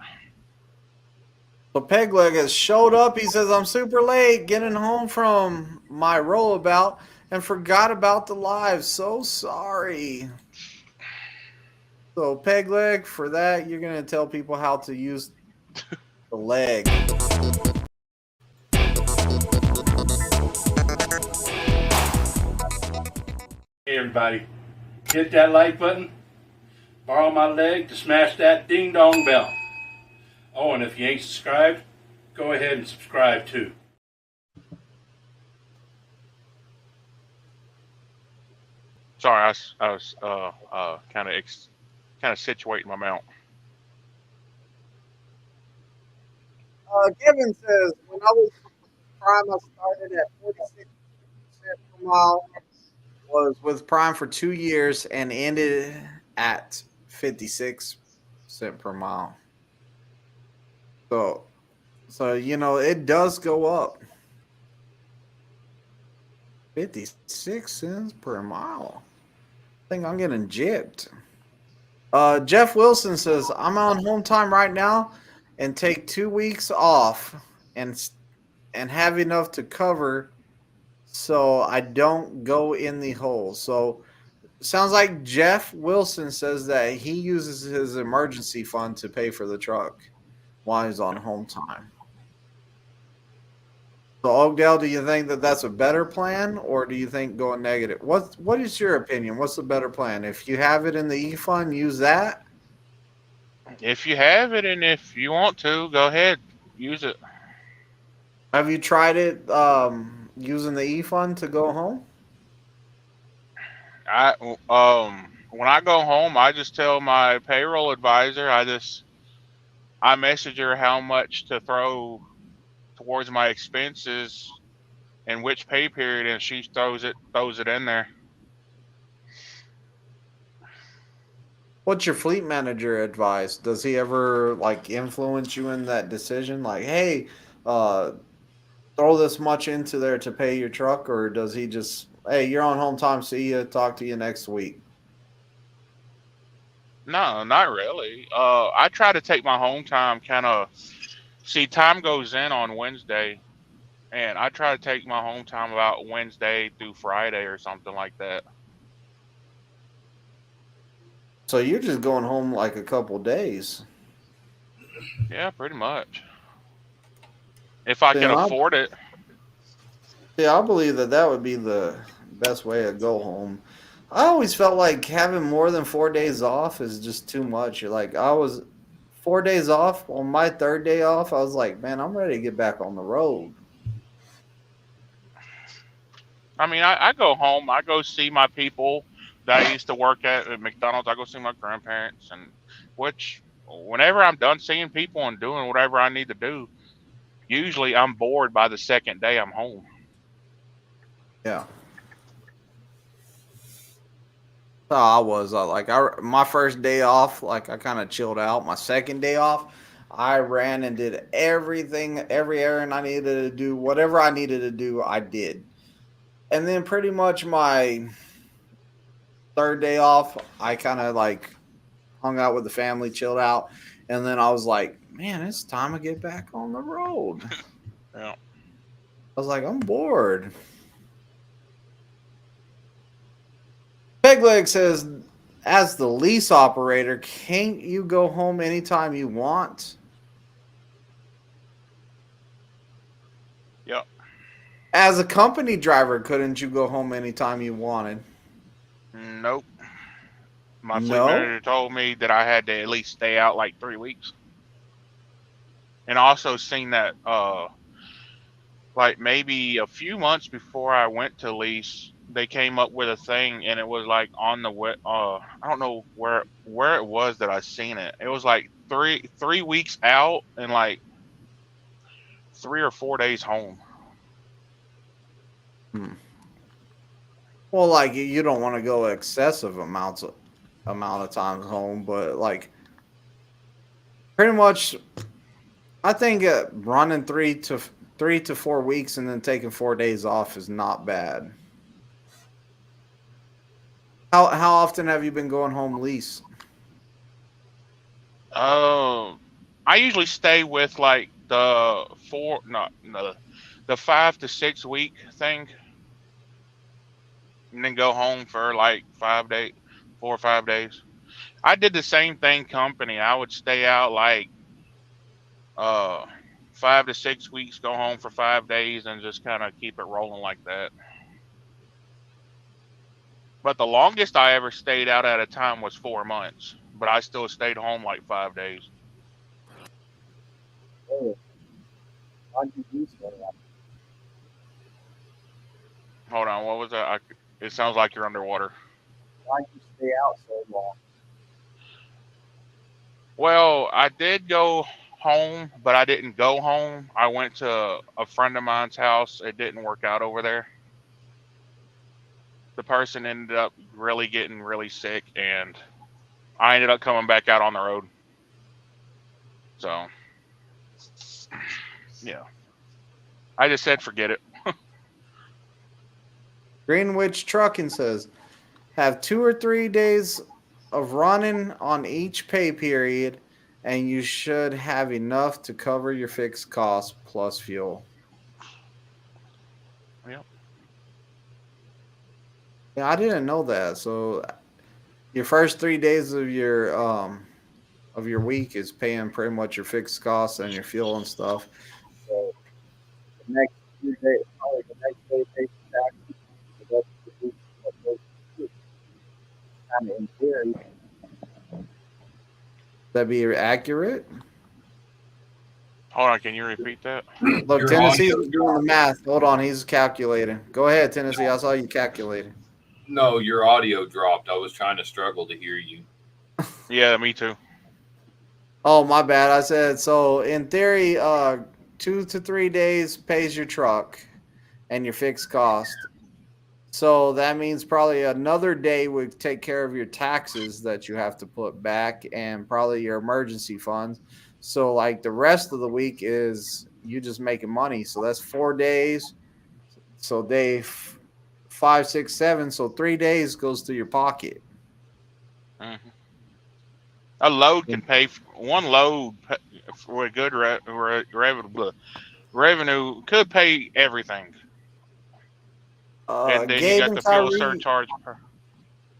[SPEAKER 2] So Pegleg has showed up. He says, "I'm super late getting home from my rollabout and forgot about the live. So sorry." So Pegleg, for that, you're going to tell people how to use the leg.
[SPEAKER 5] Hey everybody, hit that like button, borrow my leg to smash that ding dong bell. Oh, and if you ain't subscribed, go ahead and subscribe too.
[SPEAKER 4] Sorry, I was kind of situating my mount.
[SPEAKER 2] Given says, "When I was prime, I started at 46% per mile was with Prime for 2 years and ended at 56 cents per mile. So it does go up. 56 cents per mile. I think I'm getting gypped. Jeff Wilson says, I'm on home time right now and take 2 weeks off and have enough to cover so I don't go in the hole. So sounds like Jeff Wilson says that he uses his emergency fund to pay for the truck while he's on home time. So Oakdale, do you think that that's a better plan, or do you think going negative? What is your opinion? What's the better plan? If you have it in the E fund, use that.
[SPEAKER 4] If you have it and if you want to, go ahead, use it.
[SPEAKER 2] Have you tried it using the E fund to go home?
[SPEAKER 4] When I go home, I just tell my payroll advisor, I message her how much to throw towards my expenses and which pay period, and she throws it in there.
[SPEAKER 2] What's your fleet manager advice? Does he ever like influence you in that decision? Like, hey, throw this much into there to pay your truck, or does he just, hey, you're on home time, see you, talk to you next week?
[SPEAKER 4] No, not really. I try to take my home time time goes in on Wednesday, and I try to take my home time about Wednesday through Friday or something like that.
[SPEAKER 2] So you're just going home like a couple days.
[SPEAKER 4] Yeah, pretty much. If I can afford it.
[SPEAKER 2] Yeah, I believe that would be the best way to go home. I always felt like having more than 4 days off is just too much. Like I was 4 days off on my third day off. I was like, man, I'm ready to get back on the road.
[SPEAKER 4] I mean, I go home. I go see my people that I used to work at McDonald's. I go see my grandparents, and whenever I'm done seeing people and doing whatever I need to do, usually I'm bored by the second day I'm home.
[SPEAKER 2] Yeah. So I was my first day off, like I kind of chilled out. My second day off, I ran and did everything, every errand I needed to do, whatever I needed to do, I did. And then pretty much my third day off, I kind of like hung out with the family, chilled out, and then I was like, man, it's time to get back on the road.
[SPEAKER 4] Yeah.
[SPEAKER 2] I was like, I'm bored. Pegleg says, as the lease operator, can't you go home anytime you want?
[SPEAKER 4] Yep.
[SPEAKER 2] As a company driver, couldn't you go home anytime you wanted?
[SPEAKER 4] Nope. My fleet manager told me that I had to at least stay out like 3 weeks. And also seen that like maybe a few months before I went to lease, they came up with a thing, and it was like on the I don't know where it was that I seen it. It was like three weeks out and like 3 or 4 days home.
[SPEAKER 2] Well, like you don't want to go excessive amount of times home, but like pretty much, I think running 3 to 4 weeks and then taking 4 days off is not bad. How often have you been going home lease?
[SPEAKER 4] I usually stay with like the 5 to 6 week thing, and then go home for like 4 or 5 days. I did the same thing company. I would stay out like 5 to 6 weeks, go home for 5 days, and just kind of keep it rolling like that. But the longest I ever stayed out at a time was 4 months, but I still stayed home like 5 days.
[SPEAKER 2] Oh, how'd you do so?
[SPEAKER 4] Hold on, what was that? It sounds like you're underwater.
[SPEAKER 2] Why'd you stay out so long?
[SPEAKER 4] Well, I did go home, but I didn't go home. I went to a friend of mine's house. It didn't work out over there. the person ended up really getting really sick, and I ended up coming back out on the road. So, yeah. I just said forget it.
[SPEAKER 2] Greenwich Trucking says, have 2 or 3 days of running on each pay period, and you should have enough to cover your fixed costs plus fuel.
[SPEAKER 4] Yep.
[SPEAKER 2] Yeah, I didn't know that. So your first 3 days of your week is paying pretty much your fixed costs and your fuel and stuff. So the next few days, probably the next day, pay your taxes. The rest of the week, what goes to kind of in theory. That be accurate?
[SPEAKER 4] Hold on, can you repeat that?
[SPEAKER 2] Look,
[SPEAKER 1] Your
[SPEAKER 2] Tennessee's
[SPEAKER 1] audio
[SPEAKER 2] doing the math. Hold on, he's calculating. Go ahead, Tennessee. I saw you calculating.
[SPEAKER 1] No, your audio dropped. I was trying to struggle to hear you.
[SPEAKER 4] Yeah, me too.
[SPEAKER 2] Oh, my bad. I said, so in theory, 2 to 3 days pays your truck and your fixed cost. So that means probably another day would take care of your taxes that you have to put back and probably your emergency funds. So like the rest of the week is you just making money. So that's 4 days. So day 5, 6, 7. So 3 days goes to your pocket.
[SPEAKER 4] Mm-hmm. A load can pay one load for a good revenue could pay everything. And then
[SPEAKER 2] Gabe
[SPEAKER 4] you got
[SPEAKER 2] and
[SPEAKER 4] the fuel
[SPEAKER 2] Kyrie,
[SPEAKER 4] surcharge.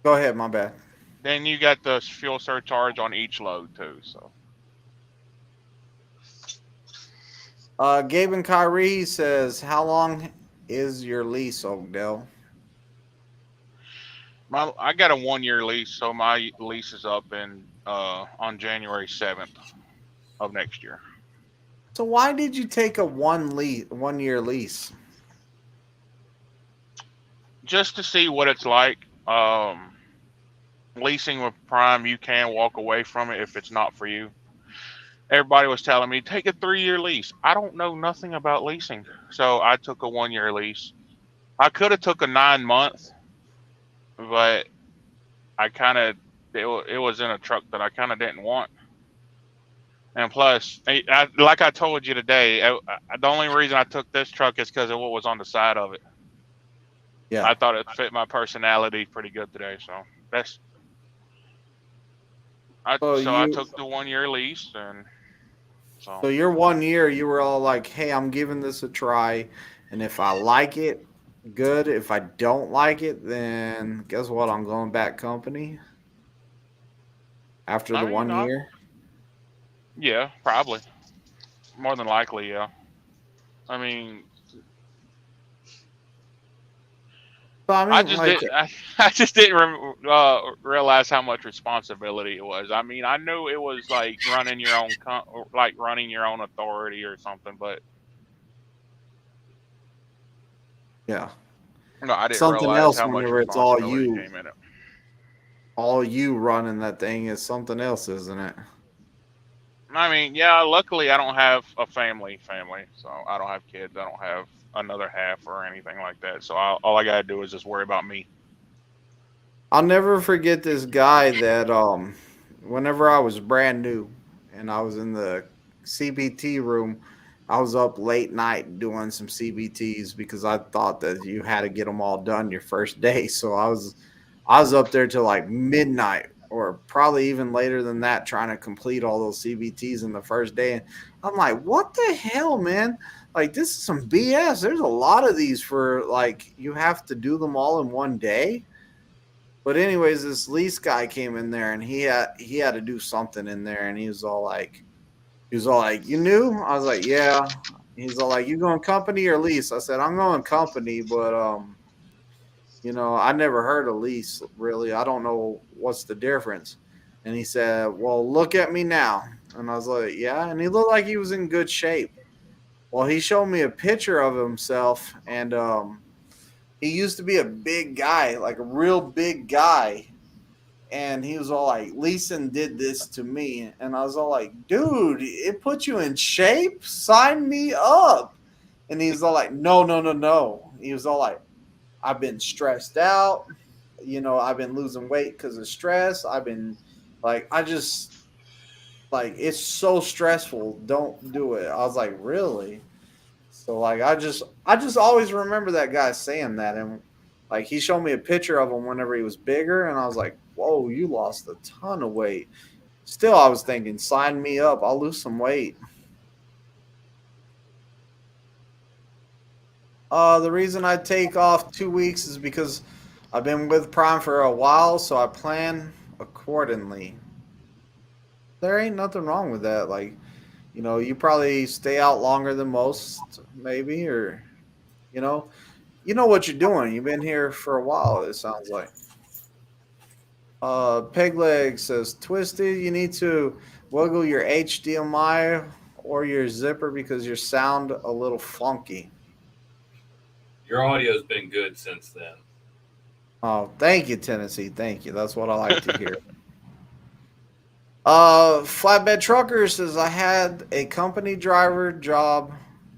[SPEAKER 2] go ahead, my bad.
[SPEAKER 4] Then you got the fuel surcharge on each load too. So
[SPEAKER 2] Gabe and Kyrie says, how long is your lease, Oakdale?
[SPEAKER 4] I got a 1-year lease, so my lease is up in on January 7th of next year.
[SPEAKER 2] So why did you take a 1 year lease?
[SPEAKER 4] Just to see what it's like. Leasing with Prime, you can walk away from it if it's not for you. Everybody was telling me, take a 3-year lease. I don't know nothing about leasing, so I took a 1-year lease. I could have took a 9-month, but I kind of it was in a truck that I kind of didn't want. And plus, like I told you today, the only reason I took this truck is because of what was on the side of it.
[SPEAKER 2] Yeah.
[SPEAKER 4] I thought it fit my personality pretty good today, so that's. I took the 1-year lease, and
[SPEAKER 2] so your 1 year, you were all like, "Hey, I'm giving this a try, and if I like it, good. If I don't like it, then guess what? I'm going back company." After the 1 year.
[SPEAKER 4] Yeah, probably. More than likely, yeah. I mean, I just didn't realize how much responsibility it was. I mean, I knew it was like running your own running your own authority or something, but
[SPEAKER 2] yeah,
[SPEAKER 4] no, I didn't
[SPEAKER 2] something
[SPEAKER 4] realize
[SPEAKER 2] else
[SPEAKER 4] how much
[SPEAKER 2] whenever it's all
[SPEAKER 4] responsibility
[SPEAKER 2] you.
[SPEAKER 4] came in it.
[SPEAKER 2] All you running that thing is something else, isn't it?
[SPEAKER 4] I mean, yeah. Luckily, I don't have a family, so I don't have kids. I don't have another half or anything like that. So all I gotta do is just worry about me.
[SPEAKER 2] I'll never forget this guy that whenever I was brand new and I was in the CBT room, I was up late night doing some CBTs because I thought that you had to get them all done your first day. So I was up there till like midnight or probably even later than that trying to complete all those CBTs in the first day. And I'm like, what the hell, man? Like, this is some BS. There's a lot of these for like you have to do them all in one day. But anyways, this lease guy came in there and he had to do something in there, and he was all like, "You knew?" I was like, "Yeah." He's all like, "You going company or lease?" I said, "I'm going company, but I never heard of lease really. I don't know what's the difference." And he said, "Well, look at me now." And I was like, "Yeah." And he looked like he was in good shape. Well, he showed me a picture of himself, and he used to be a big guy, like a real big guy. And he was all like, "Leeson did this to me." And I was all like, "Dude, it put you in shape? Sign me up." And he's all like, No. He was all like, I've been stressed out. I've been losing weight because of stress. I've been like, it's so stressful. Don't do it. I was like, really? So like, I just always remember that guy saying that, and like he showed me a picture of him whenever he was bigger, and I was like, whoa, you lost a ton of weight. Still, I was thinking, sign me up. I'll lose some weight. The reason I take off 2 weeks is because I've been with Prime for a while, so I plan accordingly. There ain't nothing wrong with that. Like, you probably stay out longer than most, maybe, or, you know what you're doing. You've been here for a while, it sounds like. Pegleg says, Twisted, you need to wiggle your HDMI or your zipper because your sound a little funky.
[SPEAKER 1] Your audio's been good since then.
[SPEAKER 2] Oh, thank you, Tennessee. Thank you. That's what I like to hear. Flatbed Trucker says, I had a company driver job.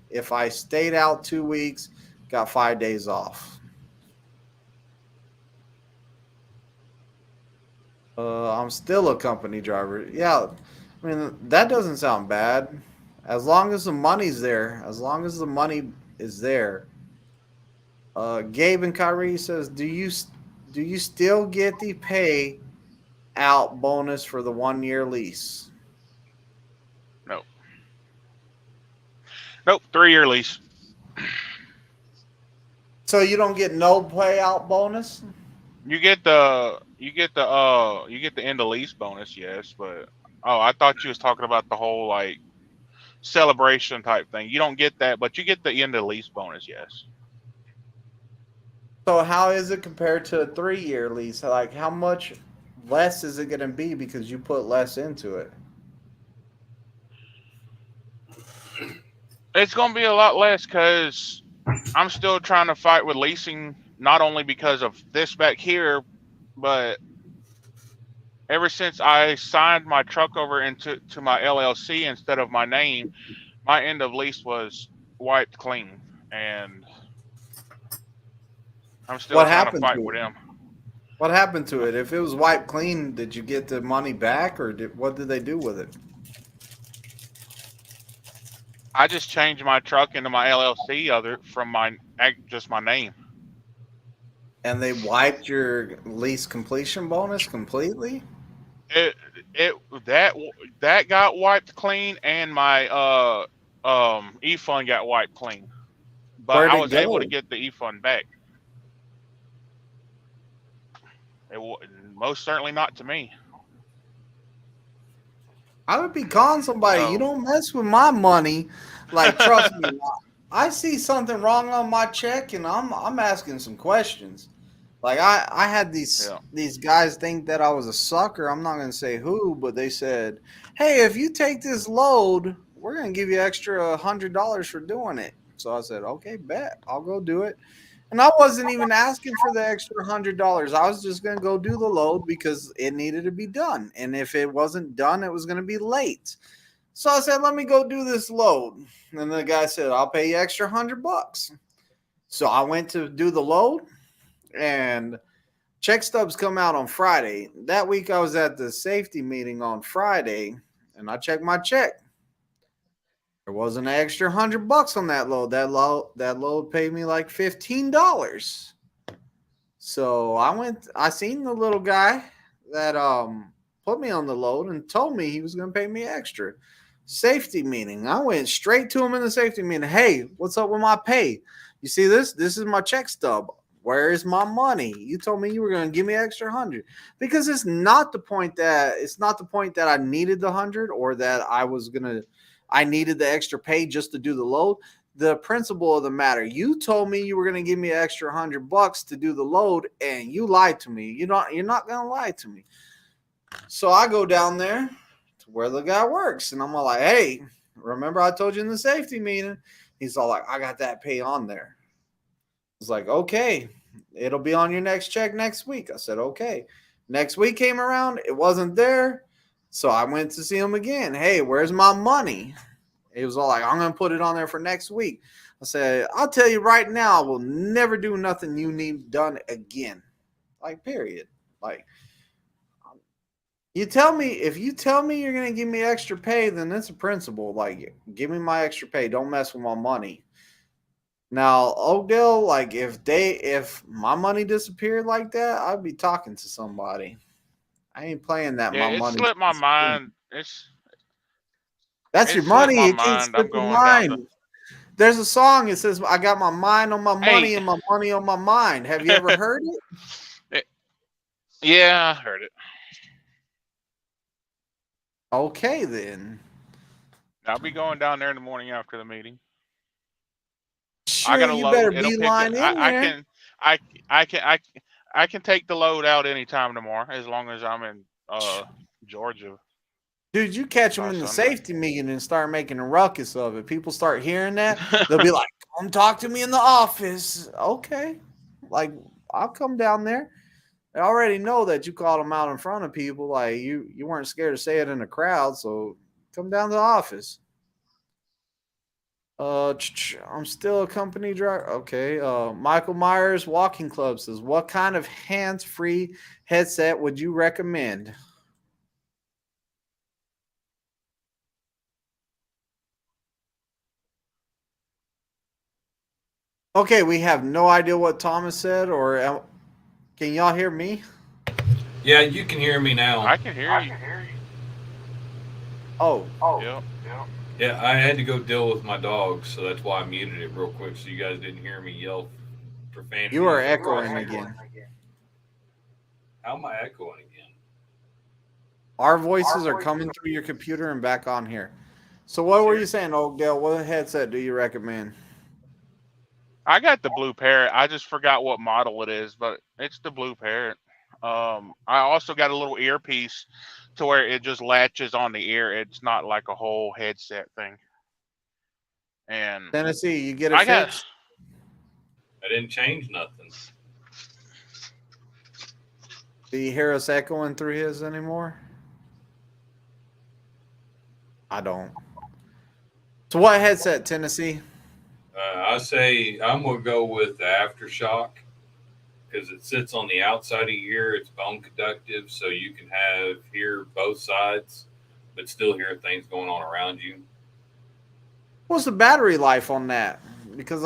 [SPEAKER 2] If I stayed out 2 weeks, got 5 days off. I'm still a company driver. Yeah, I mean, that doesn't sound bad. As long as the money's there. As long as the money is there. Gabe and Kyrie says, do you still get the pay out bonus for the 1 year lease?
[SPEAKER 4] Nope, 3-year lease.
[SPEAKER 2] So you don't get no payout bonus?
[SPEAKER 4] You get the end of lease bonus, yes, but I thought you was talking about the whole like celebration type thing. You don't get that, but you get the end of lease bonus, yes.
[SPEAKER 2] So how is it compared to a 3-year lease? Like, how much less is it going to be because you put less into it?
[SPEAKER 4] It's going to be a lot less because I'm still trying to fight with leasing, not only because of this back here, but ever since I signed my truck over into my LLC instead of my name, my end of lease was wiped clean, and I'm still trying to fight with him.
[SPEAKER 2] What happened to it? If it was wiped clean, did you get the money back, or what did they do with it?
[SPEAKER 4] I just changed my truck into my LLC from just my name.
[SPEAKER 2] And they wiped your lease completion bonus completely?
[SPEAKER 4] That got wiped clean, and my e-fund got wiped clean. But I was able to get the e-fund back. Most certainly not to me.
[SPEAKER 2] I would be calling somebody. You don't mess with my money. Like, trust me. I see something wrong on my check, and I'm asking some questions. Like, I had these guys think that I was a sucker. I'm not going to say who, but they said, hey, if you take this load, we're going to give you extra $100 for doing it. So I said, okay, bet. I'll go do it. And I wasn't even asking for the extra $100. I was just going to go do the load because it needed to be done. And if it wasn't done, it was going to be late. So I said, let me go do this load. And the guy said, I'll pay you extra $100. So I went to do the load, and check stubs come out on Friday. That week I was at the safety meeting on Friday, and I checked my check. There wasn't an extra $100 on that load. That load paid me like $15. So I seen the little guy that put me on the load and told me he was going to pay me extra. Safety meeting. I went straight to him in the safety meeting. Hey, what's up with my pay? You see this? This is my check stub. Where is my money? You told me you were going to give me extra $100. Because it's not the point that I needed the $100 or that I needed the extra pay just to do the load. The principle of the matter. You told me you were going to give me an extra $100 to do the load, and you lied to me. You're not going to lie to me. So I go down there to where the guy works, and I'm all like, hey, remember I told you in the safety meeting? He's all like, I got that pay on there. I was like, okay, it'll be on your next check next week. I said, okay. Next week came around. It wasn't there. So I went to see him again. Hey, where's my money? He was all like, I'm going to put it on there for next week. I said, I'll tell you right now, I will never do nothing you need done again. Like, period. Like, if you tell me you're gonna give me extra pay, then it's a principle. Like, give me my extra pay. Don't mess with my money. Now, Oakdale, like if my money disappeared like that, I'd be talking to somebody. I ain't playing that
[SPEAKER 4] Yeah,
[SPEAKER 2] my
[SPEAKER 4] it
[SPEAKER 2] money.
[SPEAKER 4] slipped my mind.
[SPEAKER 2] That's
[SPEAKER 4] It
[SPEAKER 2] your
[SPEAKER 4] slipped
[SPEAKER 2] money.
[SPEAKER 4] my
[SPEAKER 2] It can't
[SPEAKER 4] mind.
[SPEAKER 2] slip
[SPEAKER 4] I'm
[SPEAKER 2] your
[SPEAKER 4] going down to
[SPEAKER 2] mind. There's a song. It says, "I got my mind on my money
[SPEAKER 4] hey.
[SPEAKER 2] and my money on my mind." Have you ever heard it?
[SPEAKER 4] Yeah, I heard it.
[SPEAKER 2] Okay, then.
[SPEAKER 4] I'll be going down there in the morning after the meeting. I
[SPEAKER 2] Sure,
[SPEAKER 4] got a
[SPEAKER 2] you better
[SPEAKER 4] load. It'll pick it.
[SPEAKER 2] beeline in there.
[SPEAKER 4] I can take the load out anytime tomorrow as long as I'm in Georgia
[SPEAKER 2] Dude, you catch them
[SPEAKER 4] by
[SPEAKER 2] in the
[SPEAKER 4] Sunday.
[SPEAKER 2] safety meeting and start making a ruckus of it. People start hearing that. They'll be like, come talk to me in the office. Okay. Like, I'll come down there. I already know that you called them out in front of people. Like, you weren't scared to say it in a crowd. So come down to the office. I'm still a company driver. Okay. Michael Myers Walking Club says, what kind of hands-free headset would you recommend? Okay, we have no idea what Thomas said, or can y'all hear me?
[SPEAKER 1] Yeah, you can hear me now.
[SPEAKER 4] I can hear you.
[SPEAKER 2] Oh,
[SPEAKER 4] Yep.
[SPEAKER 1] Yeah, I had to go deal with my dog, so that's why I muted it real quick, so you guys didn't hear me yell profanity.
[SPEAKER 2] you are echoing again.
[SPEAKER 1] How am I echoing again?
[SPEAKER 2] Our voices are coming through your computer and back on here. So what were you saying, Oakdale? What headset do you recommend?
[SPEAKER 4] I got the Blue Parrot. I just forgot what model it is, but it's the Blue Parrot. I also got a little earpiece to where it just latches on the ear. It's not like a whole headset thing. And
[SPEAKER 2] Tennessee, you get it
[SPEAKER 4] I got
[SPEAKER 2] fixed?
[SPEAKER 1] I didn't change nothing.
[SPEAKER 2] Do you hear us echoing through his anymore? I don't. So what headset, Tennessee?
[SPEAKER 1] I say I'm gonna go with the AfterShock because it sits on the outside of your ear. It's bone conductive, so you can hear both sides, but still hear things going on around you.
[SPEAKER 2] What's the battery life on that? Because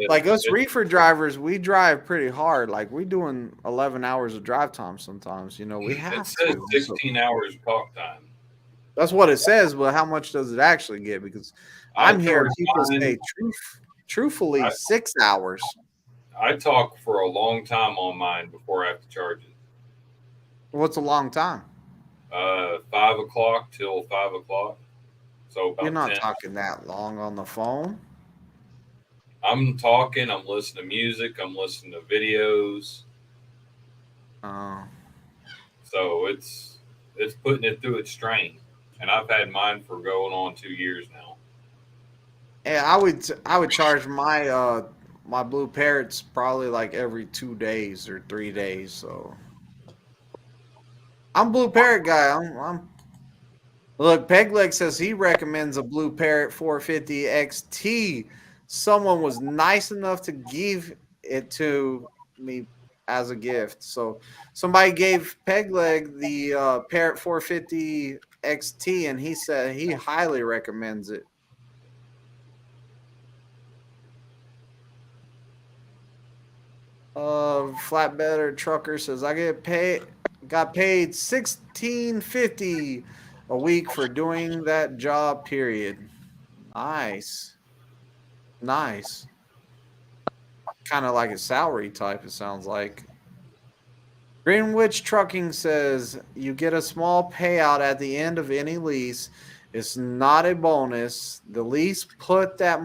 [SPEAKER 2] like us reefer drivers, we drive pretty hard. Like we doing 11 hours of drive time sometimes. You know, we have
[SPEAKER 1] It says
[SPEAKER 2] to.
[SPEAKER 1] 16 hours talk time.
[SPEAKER 2] That's what it says, but how much does it actually get? Because I'm hearing people say truthfully 6 hours.
[SPEAKER 1] I talk for a long time on mine before I have to charge it.
[SPEAKER 2] What's a long time?
[SPEAKER 1] 5 o'clock till 5 o'clock. So about
[SPEAKER 2] You're not
[SPEAKER 1] 10.
[SPEAKER 2] talking that long on the phone.
[SPEAKER 1] I'm talking. I'm listening to music. I'm listening to videos. So it's putting it through its strain, and I've had mine for going on 2 years now.
[SPEAKER 2] Yeah, I would charge my my Blue Parrots probably like every 2 days or 3 days. So I'm Blue Parrot guy. I'm Look, Pegleg says he recommends a Blue Parrot 450 XT. Someone was nice enough to give it to me as a gift. So somebody gave Pegleg the Parrot 450 XT, and he said he highly recommends it. Flatbedder Trucker says I got paid $16.50 a week for doing that job, period. Nice. Kind of like a salary type, it sounds like. Greenwich Trucking says you get a small payout at the end of any lease. It's not a bonus. The lease puts that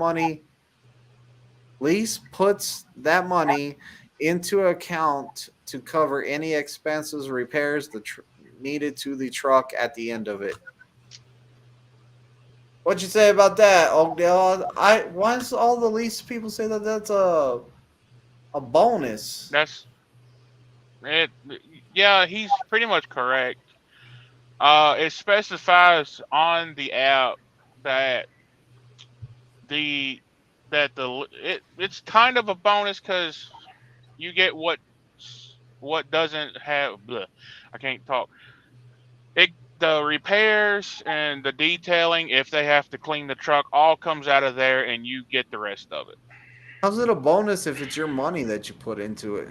[SPEAKER 2] money into account to cover any expenses, repairs needed to the truck at the end of it. What you say about that, Oakdale? Once all the lease people say that that's a bonus.
[SPEAKER 4] that's it. Yeah, he's pretty much correct. It specifies on the app that the that it's kind of a bonus because you get what doesn't have. Bleh, I can't talk. The repairs and the detailing, if they have to clean the truck, all comes out of there, and you get the rest of it.
[SPEAKER 2] How's it a bonus if it's your money that you put into it?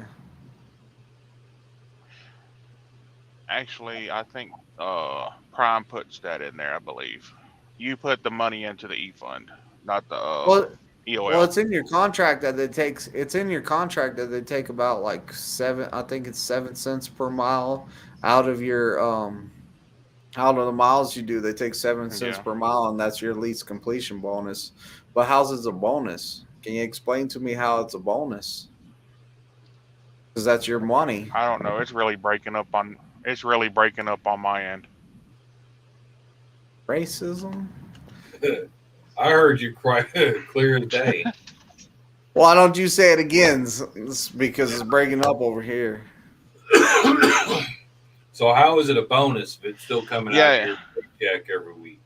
[SPEAKER 4] Actually, I think Prime puts that in there. I believe you put the money into the e-fund, not the
[SPEAKER 2] Well,
[SPEAKER 4] EOL.
[SPEAKER 2] well, it's in your contract that it takes. It's in your contract that they take about like I think it's 7 cents per mile out of your out of the miles you do. They take 7 cents
[SPEAKER 4] Yeah.
[SPEAKER 2] per mile, and that's your lease completion bonus. But how's it a bonus? Can you explain to me how it's a bonus? Because that's your money.
[SPEAKER 4] I don't know. It's really breaking up on. It's really breaking up on my end.
[SPEAKER 2] Racism.
[SPEAKER 1] I heard you cry clear as day.
[SPEAKER 2] Why don't you say it again? It's because it's breaking up over here.
[SPEAKER 1] So how is it a bonus if it's still coming out
[SPEAKER 4] Yeah.
[SPEAKER 1] of your paycheck every week,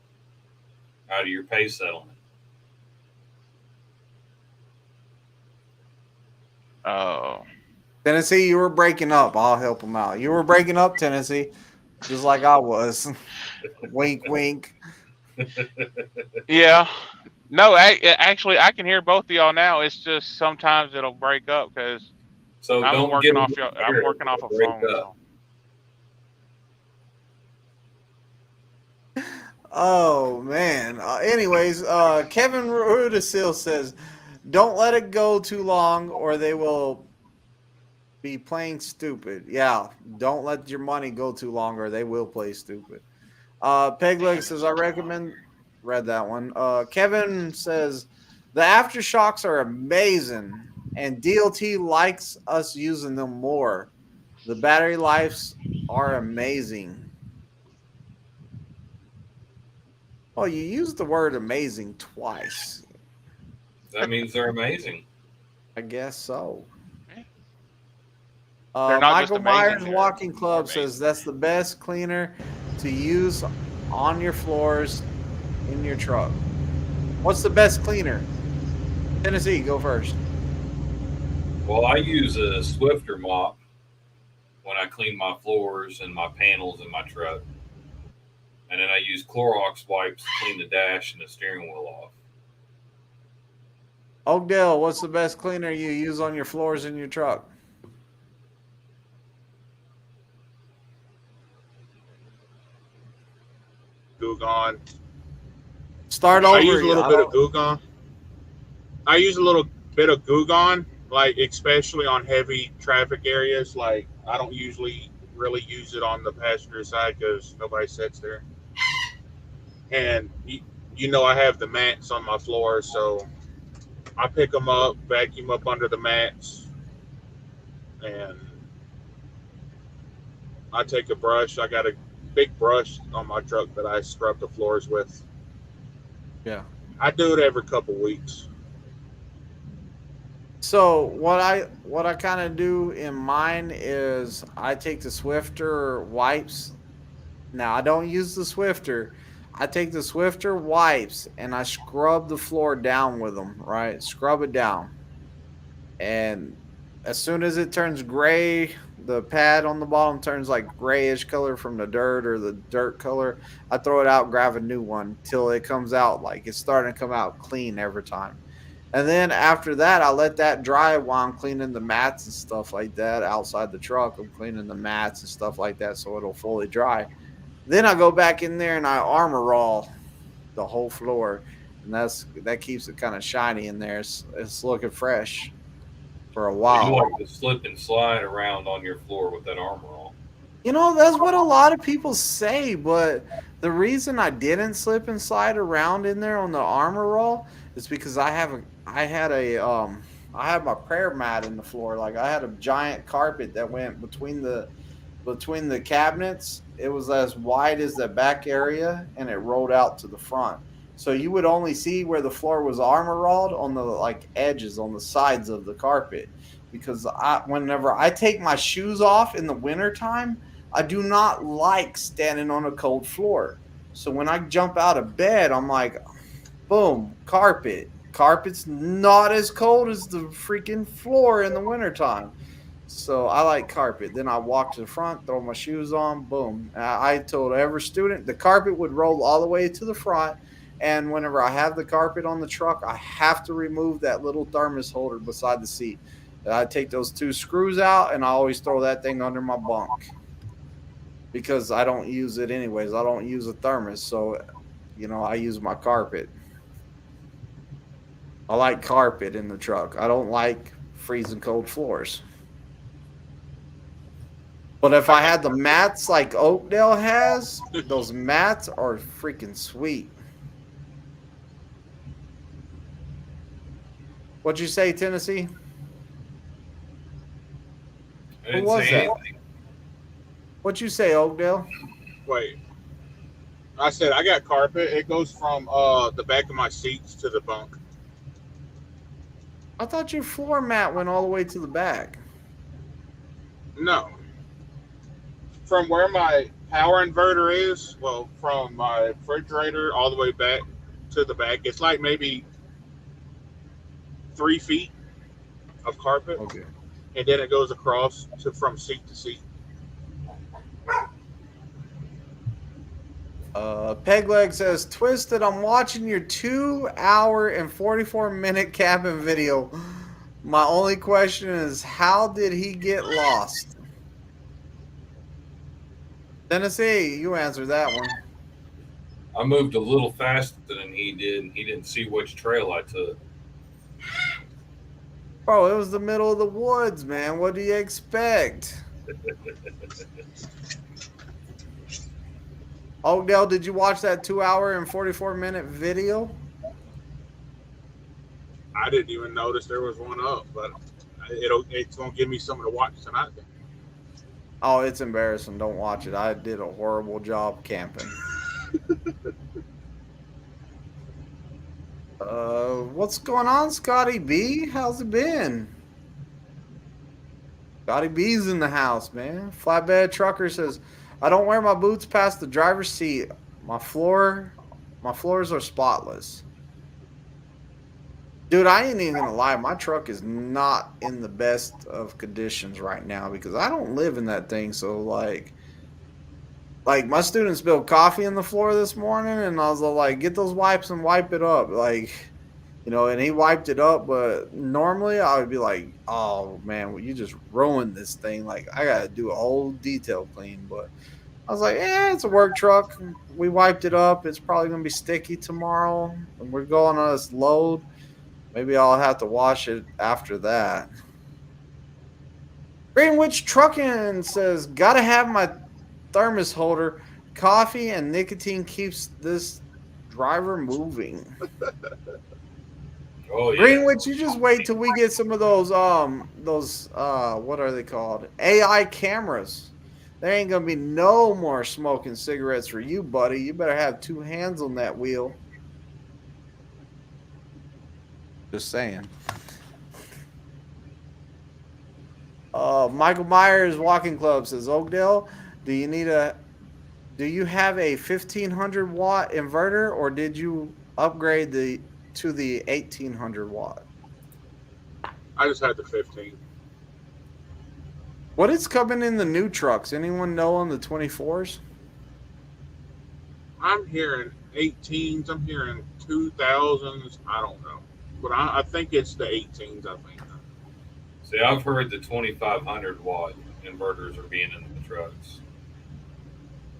[SPEAKER 1] out of your pay settlement?
[SPEAKER 4] Oh.
[SPEAKER 2] Tennessee, you were breaking up. I'll help him out. You were breaking up, Tennessee, just like I was. Wink, wink.
[SPEAKER 4] Yeah. No, actually, I can hear both of y'all now. It's just sometimes it'll break up because
[SPEAKER 1] So
[SPEAKER 4] I'm
[SPEAKER 1] don't
[SPEAKER 4] working
[SPEAKER 1] get
[SPEAKER 4] off. I'm working off a
[SPEAKER 1] break
[SPEAKER 4] phone.
[SPEAKER 1] up.
[SPEAKER 4] So.
[SPEAKER 2] Oh man. Anyways, Kevin Rudisil says, "Don't let it go too long, or they will be playing stupid." Yeah, don't let your money go too long, or they will play stupid. Pegleg says, "I recommend." Read that one. Kevin says, "The aftershocks are amazing, and DLT likes us using them more. The battery lives are amazing." Well, you used the word amazing twice.
[SPEAKER 1] That means they're amazing.
[SPEAKER 2] I guess so.
[SPEAKER 4] They're not just
[SPEAKER 2] Michael
[SPEAKER 4] amazing,
[SPEAKER 2] Myers
[SPEAKER 4] they're
[SPEAKER 2] Walking Club
[SPEAKER 4] amazing.
[SPEAKER 2] says that's the best cleaner to use on your floors in your truck. What's the best cleaner? Tennessee, go first.
[SPEAKER 1] Well, I use a Swifter mop when I clean my floors and my panels in my truck. And then I use Clorox wipes to clean the dash and the steering wheel off.
[SPEAKER 2] Oakdale, what's the best cleaner you use on your floors in your truck?
[SPEAKER 3] Gugon.
[SPEAKER 2] Start over.
[SPEAKER 3] I use a little bit of Gugon. I use a little bit of Gugon, like especially on heavy traffic areas. Like I don't usually really use it on the passenger side because nobody sits there. And you know I have the mats on my floor, so I pick them up, vacuum up under the mats, and I take a brush. I got a big brush on my truck that I scrub the floors with.
[SPEAKER 2] Yeah.
[SPEAKER 3] I do it every couple weeks.
[SPEAKER 2] So what I kind of do in mine is I take the Swifter wipes. Now I don't use the Swifter. I take the Swifter wipes and I scrub the floor down with them, right? Scrub it down. And as soon as it turns gray, the pad on the bottom turns like grayish color from the dirt or the dirt color, I throw it out, grab a new one till it comes out like it's starting to come out clean every time. And then after that, I let that dry while I'm cleaning the mats and stuff like that outside the truck. I'm cleaning the mats and stuff like that so it'll fully dry. Then I go back in there and I armor all the whole floor, and that keeps it kind of shiny in there. It's looking fresh for a
[SPEAKER 1] You
[SPEAKER 2] while.
[SPEAKER 1] like to slip and slide around on your floor with that armor on.
[SPEAKER 2] You know, that's what a lot of people say, but the reason I didn't slip and slide around in there on the armor roll is because I had my prayer mat in the floor. Like I had a giant carpet that went between the cabinets. It was as wide as the back area and it rolled out to the front. So you would only see where the floor was armor rolled on the like edges on the sides of the carpet. Because whenever I take my shoes off in the wintertime, I do not like standing on a cold floor. So when I jump out of bed, I'm like, boom, carpet, carpet's not as cold as the freaking floor in the wintertime. So I like carpet. Then I walk to the front, throw my shoes on, boom. I told every student the carpet would roll all the way to the front. And whenever I have the carpet on the truck, I have to remove that little thermos holder beside the seat. I take those 2 screws out, and I always throw that thing under my bunk because I don't use it anyways. I don't use a thermos, so I use my carpet. I like carpet in the truck. I don't like freezing cold floors. But if I had the mats like Oakdale has, those mats are freaking sweet. What'd you say, Tennessee?
[SPEAKER 1] I didn't
[SPEAKER 2] Who was
[SPEAKER 1] say
[SPEAKER 2] that?
[SPEAKER 1] anything.
[SPEAKER 2] What'd you say, Oakdale?
[SPEAKER 3] Wait. I said I got carpet. It goes from the back of my seats to the bunk.
[SPEAKER 2] I thought your floor mat went all the way to the back.
[SPEAKER 3] No. From where my power inverter is, well, from my refrigerator all the way back to the back, it's like maybe 3 feet of carpet.
[SPEAKER 2] Okay.
[SPEAKER 3] And then it goes across from seat to seat.
[SPEAKER 2] Pegleg says, Twisted, I'm watching your 2-hour and 44-minute cabin video. My only question is, how did he get lost? Tennessee, you answer that one.
[SPEAKER 1] I moved a little faster than he did, and he didn't see which trail I took.
[SPEAKER 2] Bro, it was the middle of the woods, man. What do you expect? Oakdale, did you watch that 2-hour and 44-minute video?
[SPEAKER 3] I didn't even notice there was one up, but it's gonna give me something to watch tonight.
[SPEAKER 2] Oh, it's embarrassing. Don't watch it. I did a horrible job camping. What's going on, Scotty B? How's it been? Scotty B's in the house, man. Flatbed Trucker says, I don't wear my boots past the driver's seat. My floors are spotless. Dude, I ain't even gonna lie. My truck is not in the best of conditions right now because I don't live in that thing. So like my students spilled coffee on the floor this morning, and I was like, get those wipes and wipe it up. And he wiped it up, but normally I would be like, oh man, well, you just ruined this thing. Like, I gotta do a whole detail clean. But I was like, it's a work truck. We wiped it up. It's probably gonna be sticky tomorrow, and we're going on this load. Maybe I'll have to wash it after that. Greenwich Trucking says, gotta have my thermos holder. Coffee and nicotine keeps this driver moving.
[SPEAKER 1] Oh yeah.
[SPEAKER 2] Greenwich, you just wait till we get some of those what are they called? AI cameras. There ain't gonna be no more smoking cigarettes for you, buddy. You better have 2 hands on that wheel. Just saying. Michael Myers Walking Club says, Oakdale, do you have a 1500 watt inverter, or did you upgrade to the 1800 watt?
[SPEAKER 3] I just had the 15.
[SPEAKER 2] What is coming in the new trucks? Anyone know on the 24s?
[SPEAKER 3] I'm hearing 18s. I'm hearing 2000s. I don't know. But I think it's the 18s, I think.
[SPEAKER 1] See, I've heard the 2500 watt inverters are being in the trucks.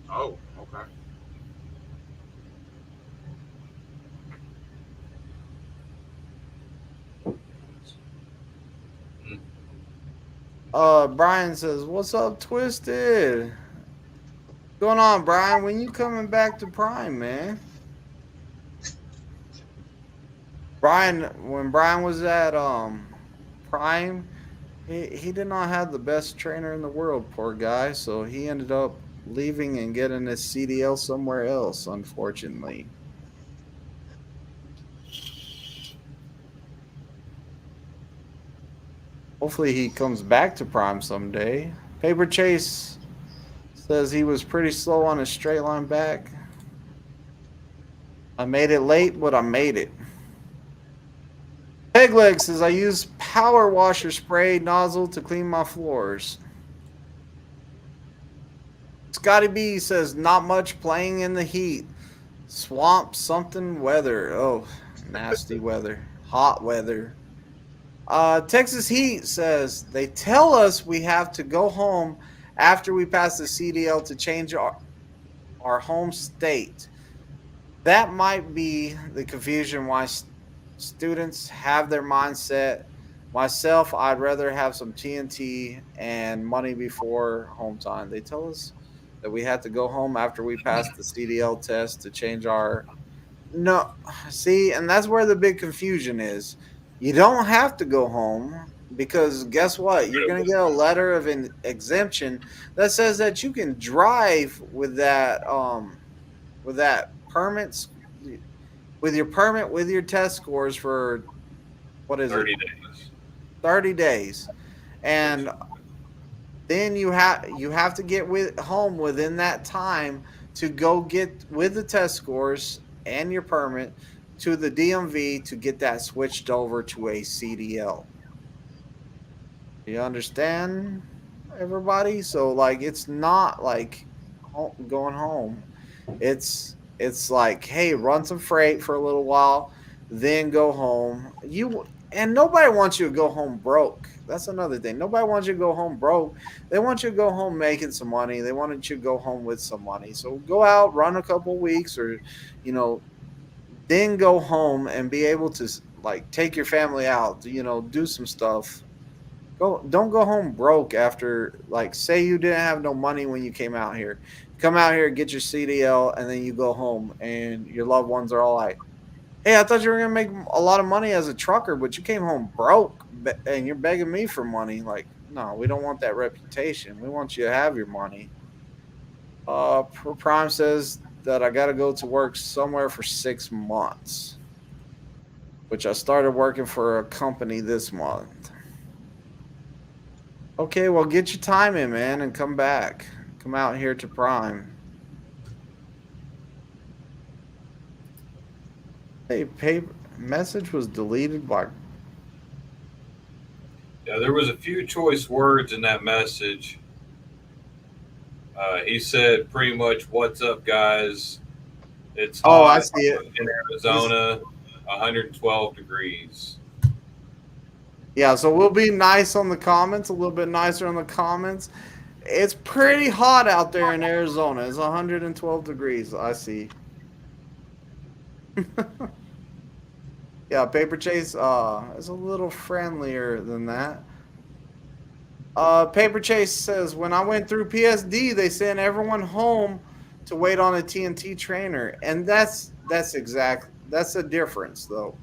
[SPEAKER 3] Oh, okay.
[SPEAKER 2] Brian says, what's up, Twisted? What's going on, Brian? When you coming back to Prime, man? When Brian was at Prime, he did not have the best trainer in the world, poor guy. So he ended up leaving and getting his CDL somewhere else, unfortunately. Hopefully he comes back to Prime someday. Paper Chase says he was pretty slow on his straight line back. I made it late, but I made it. Pegleg says I use power washer spray nozzle to clean my floors. Scotty B says not much, playing in the heat. Swamp something weather. Oh, nasty weather. Hot weather. Texas Heat says they tell us we have to go home after we pass the CDL to change our home state. That might be the confusion why students have their mindset. Myself, I'd rather have some TNT and money before home time. They tell us that we had to go home after we passed the CDL test to change our. No, see, and that's where the big confusion is. You don't have to go home because guess what? You're going to get a letter of an exemption that says that you can drive with that permits, with your permit, with your test scores for what is
[SPEAKER 1] 30
[SPEAKER 2] it?
[SPEAKER 1] days.
[SPEAKER 2] 30 days. And then you have to get home within that time to go get with the test scores and your permit to the DMV to get that switched over to a CDL. You understand, everybody? So like, it's not like going home. It's like, hey, run some freight for a little while, then go home. And nobody wants you to go home broke. That's another thing. Nobody wants you to go home broke. They want you to go home making some money. They want you to go home with some money. So go out, run a couple weeks, or then go home and be able to like take your family out, do some stuff. Don't go home broke after, like, say you didn't have no money when you came out here. Come out here, get your CDL, and then you go home and your loved ones are all like, hey, I thought you were going to make a lot of money as a trucker, but you came home broke and you're begging me for money. Like, no, we don't want that reputation. We want you to have your money. Prime says that I got to go to work somewhere for 6 months, which I started working for a company this month. Okay, well, get your time in, man, and come back. Come out here to Prime. Hey, message was deleted by.
[SPEAKER 1] Yeah, there was a few choice words in that message. He said pretty much, "What's up, guys? It's hot
[SPEAKER 2] I see it
[SPEAKER 1] in Arizona, 112 degrees."
[SPEAKER 2] Yeah, so we'll be nice on the comments, a little bit nicer on the comments. It's pretty hot out there in Arizona. It's 112 degrees. I see. Yeah, Paper Chase is a little friendlier than that. Paper Chase says, when I went through PSD, they sent everyone home to wait on a TNT trainer. And that's the difference, though.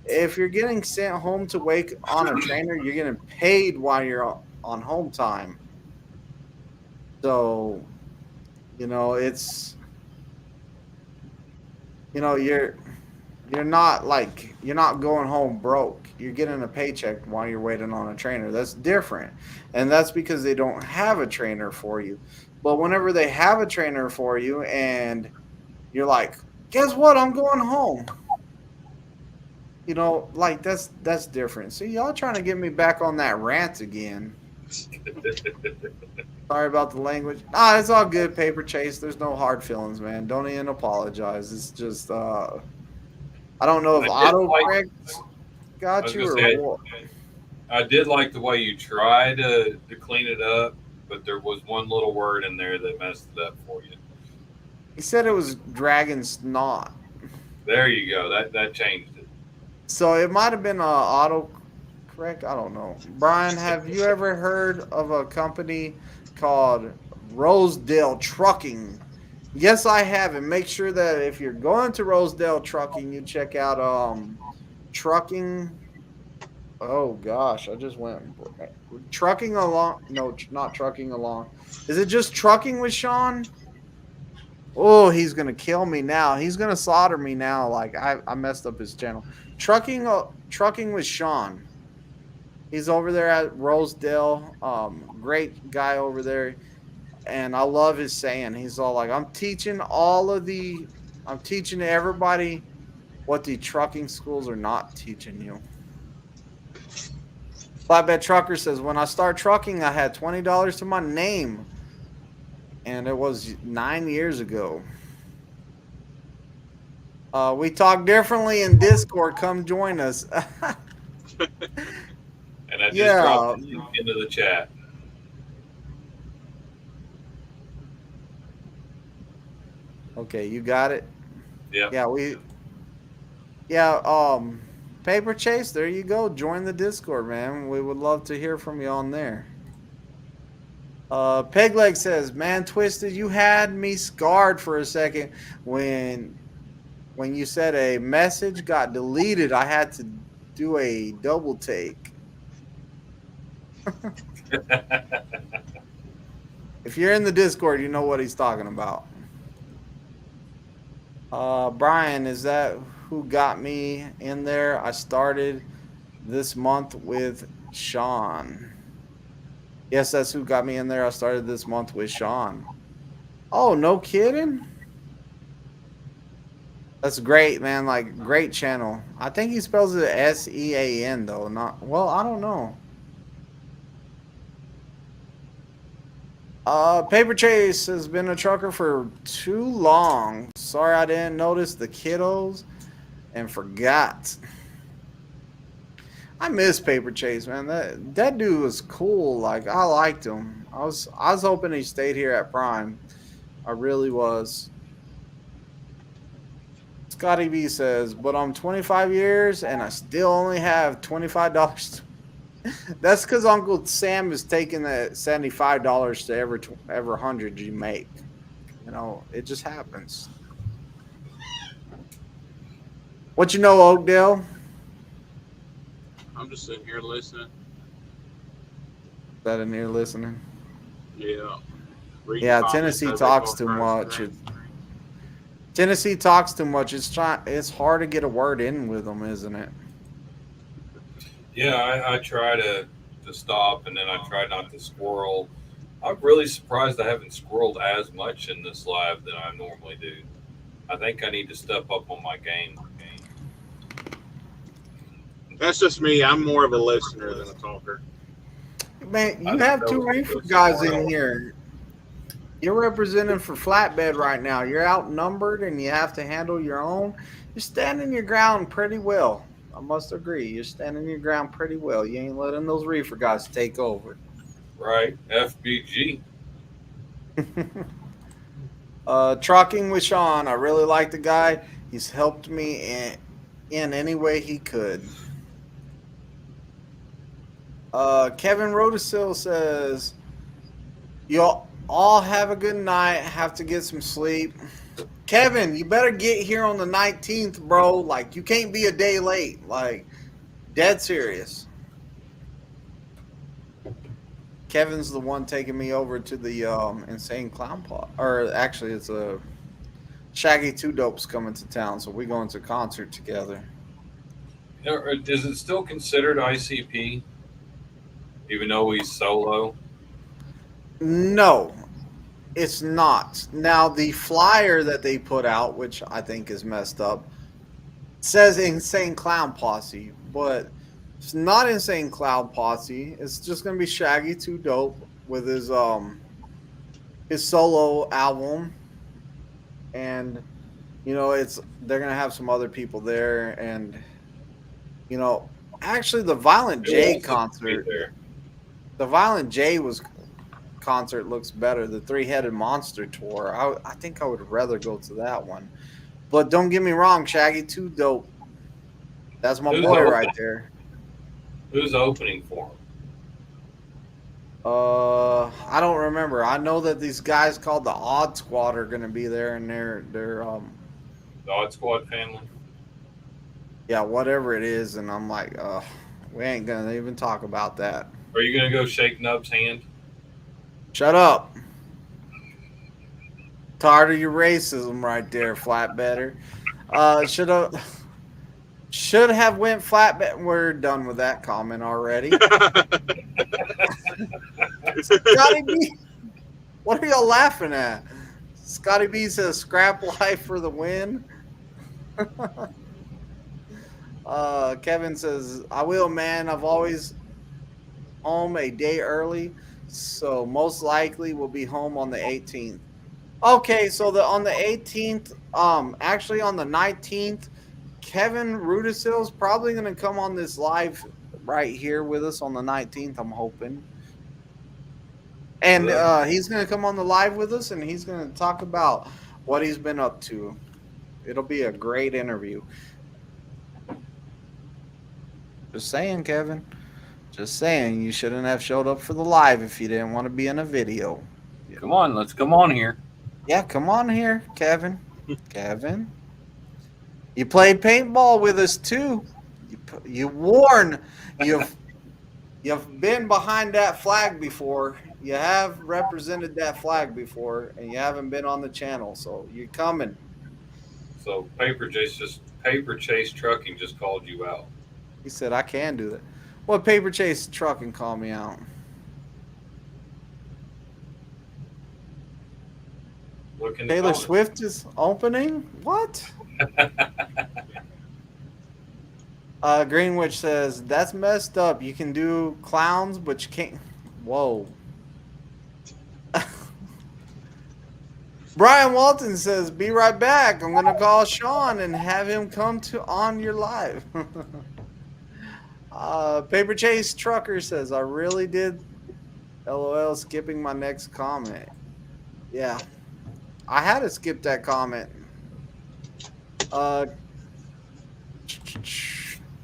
[SPEAKER 2] If you're getting sent home to wait on a trainer, you're getting paid while you're on home time. So, it's, you're not going home broke. You're getting a paycheck while you're waiting on a trainer. That's different. And that's because they don't have a trainer for you. But whenever they have a trainer for you and you're like, guess what? I'm going home. That's different. See, y'all trying to get me back on that rant again. Sorry about the language. It's all good, Paper Chase. There's no hard feelings, man. Don't even apologize. It's just I don't know if autocorrect got you or what.
[SPEAKER 1] I did like the way you tried to clean it up, but there was one little word in there that messed it up for you.
[SPEAKER 2] He said it was dragon snot.
[SPEAKER 1] There you go. That changed it.
[SPEAKER 2] So it might have been autocorrect. I don't know. Brian, have you ever heard of a company called Rosedale Trucking? Yes, I have. And make sure that if you're going to Rosedale Trucking, you check out Trucking. Oh gosh, I just went Trucking Along. No, not Trucking Along. Is it just Trucking with Sean? Oh, he's gonna kill me now. He's gonna solder me now. Like I messed up his channel. Trucking with Sean. He's over there at Rosedale. Great guy over there. And I love his saying. He's all like, I'm teaching everybody what the trucking schools are not teaching you. Flatbed Trucker says, when I start trucking, I had $20 to my name. And it was 9 years ago. We talk differently in Discord. Come join us.
[SPEAKER 1] And I just
[SPEAKER 2] Yeah.
[SPEAKER 1] dropped the link into the chat.
[SPEAKER 2] Okay, you got it?
[SPEAKER 1] Yep.
[SPEAKER 2] Yeah, Paper Chase, there you go. Join the Discord, man. We would love to hear from you on there. Pegleg says, man, Twisted, you had me scarred for a second when you said a message got deleted. I had to do a double take. If you're in the Discord, you know what he's talking about. Brian, is that who got me in there? I started this month with Sean. Yes, that's who got me in there. I started this month with Sean. Oh, no kidding? That's great, man. Like, great channel. I think he spells it S-E-A-N, though. Not, well, I don't know. Paper Chase has been a trucker for too long. Sorry I didn't notice the kiddos and forgot. I miss Paper Chase, man. That dude was cool. Like, I liked him. I was hoping he stayed here at Prime. I really was. Scotty B says, but I'm 25 years and I still only have $25. That's because Uncle Sam is taking that $75 to every 100 you make. You know, it just happens. What you know, Oakdale?
[SPEAKER 3] I'm just sitting here listening.
[SPEAKER 2] Is that in here listening?
[SPEAKER 3] Yeah.
[SPEAKER 2] Yeah, Tennessee talks too much. Tennessee talks too much. It's hard to get a word in with them, isn't it?
[SPEAKER 1] Yeah, I try to stop, and then I try not to squirrel. I'm really surprised I haven't squirreled as much in this live than I normally do. I think I need to step up on my game.
[SPEAKER 3] That's just me. I'm more of a listener than a talker.
[SPEAKER 2] Man, you have two reefer guys in here. You're representing for Flatbed right now. You're outnumbered and you have to handle your own. You're standing your ground pretty well. I must agree. You're standing your ground pretty well. You ain't letting those reefer guys take over.
[SPEAKER 1] Right. FBG.
[SPEAKER 2] Trucking with Sean. I really like the guy. He's helped me in any way he could. Kevin Rodesil says, y'all all have a good night. Have to get some sleep. Kevin, you better get here on the 19th, bro. Like, you can't be a day late. Like, dead serious. Kevin's the one taking me over to the Insane Clown Pot. Or actually, it's a Shaggy 2 Dope's coming to town, so we're going to concert together.
[SPEAKER 1] Is it still considered ICP? Even though he's solo?
[SPEAKER 2] No, it's not. Now, the flyer that they put out, which I think is messed up, says Insane Clown Posse, but it's not Insane Clown Posse. It's just going to be Shaggy 2 Dope with his solo album. And, you know, they're going to have some other people there. And, you know, actually the Violent J concert, the Violent J concert looks better. The Three-Headed Monster tour. I think I would rather go to that one. But don't get me wrong, Shaggy 2 Dope. That's my boy right there.
[SPEAKER 1] Who's opening for him?
[SPEAKER 2] I don't remember. I know that these guys called the Odd Squad are going to be there, and they're
[SPEAKER 1] The Odd Squad family?
[SPEAKER 2] yeah, whatever it is. And I'm like, we ain't going to even talk about that.
[SPEAKER 1] Are you going to go shake Nub's hand?
[SPEAKER 2] Shut up. Tired of your racism right there, Flatbedder. Should have went Flatbed. We're done with that comment already. Scotty B, what are y'all laughing at? Scotty B says scrap life for the win. Kevin says, I will, man. I've always home a day early, so most likely we'll be home on the 18th. Okay, so on the 18th, actually on the 19th, Kevin Rudisil is probably going to come on this live right here with us on the 19th, I'm hoping. And he's going to come on the live with us, and he's going to talk about what he's been up to. It'll be a great interview. Just saying, Kevin. Just saying, you shouldn't have showed up for the live if you didn't want to be in a video.
[SPEAKER 1] Come on, let's come on here.
[SPEAKER 2] Yeah, come on here, Kevin. Kevin. You played paintball with us too. You worn. You've been behind that flag before. You have represented that flag before, and you haven't been on the channel, so you're coming.
[SPEAKER 1] So Paper Chase Trucking just called you out.
[SPEAKER 2] He said I can do that. What Paper Chase Trucking call me out?
[SPEAKER 1] Look in the
[SPEAKER 2] Taylor
[SPEAKER 1] comments.
[SPEAKER 2] Swift is opening? What? Greenwich says, that's messed up. You can do clowns, but you can't. Whoa. Brian Walton says, be right back. I'm going to call Sean and have him come on your live. Paper Chase Trucker says, I really did. LOL, skipping my next comment. Yeah. I had to skip that comment.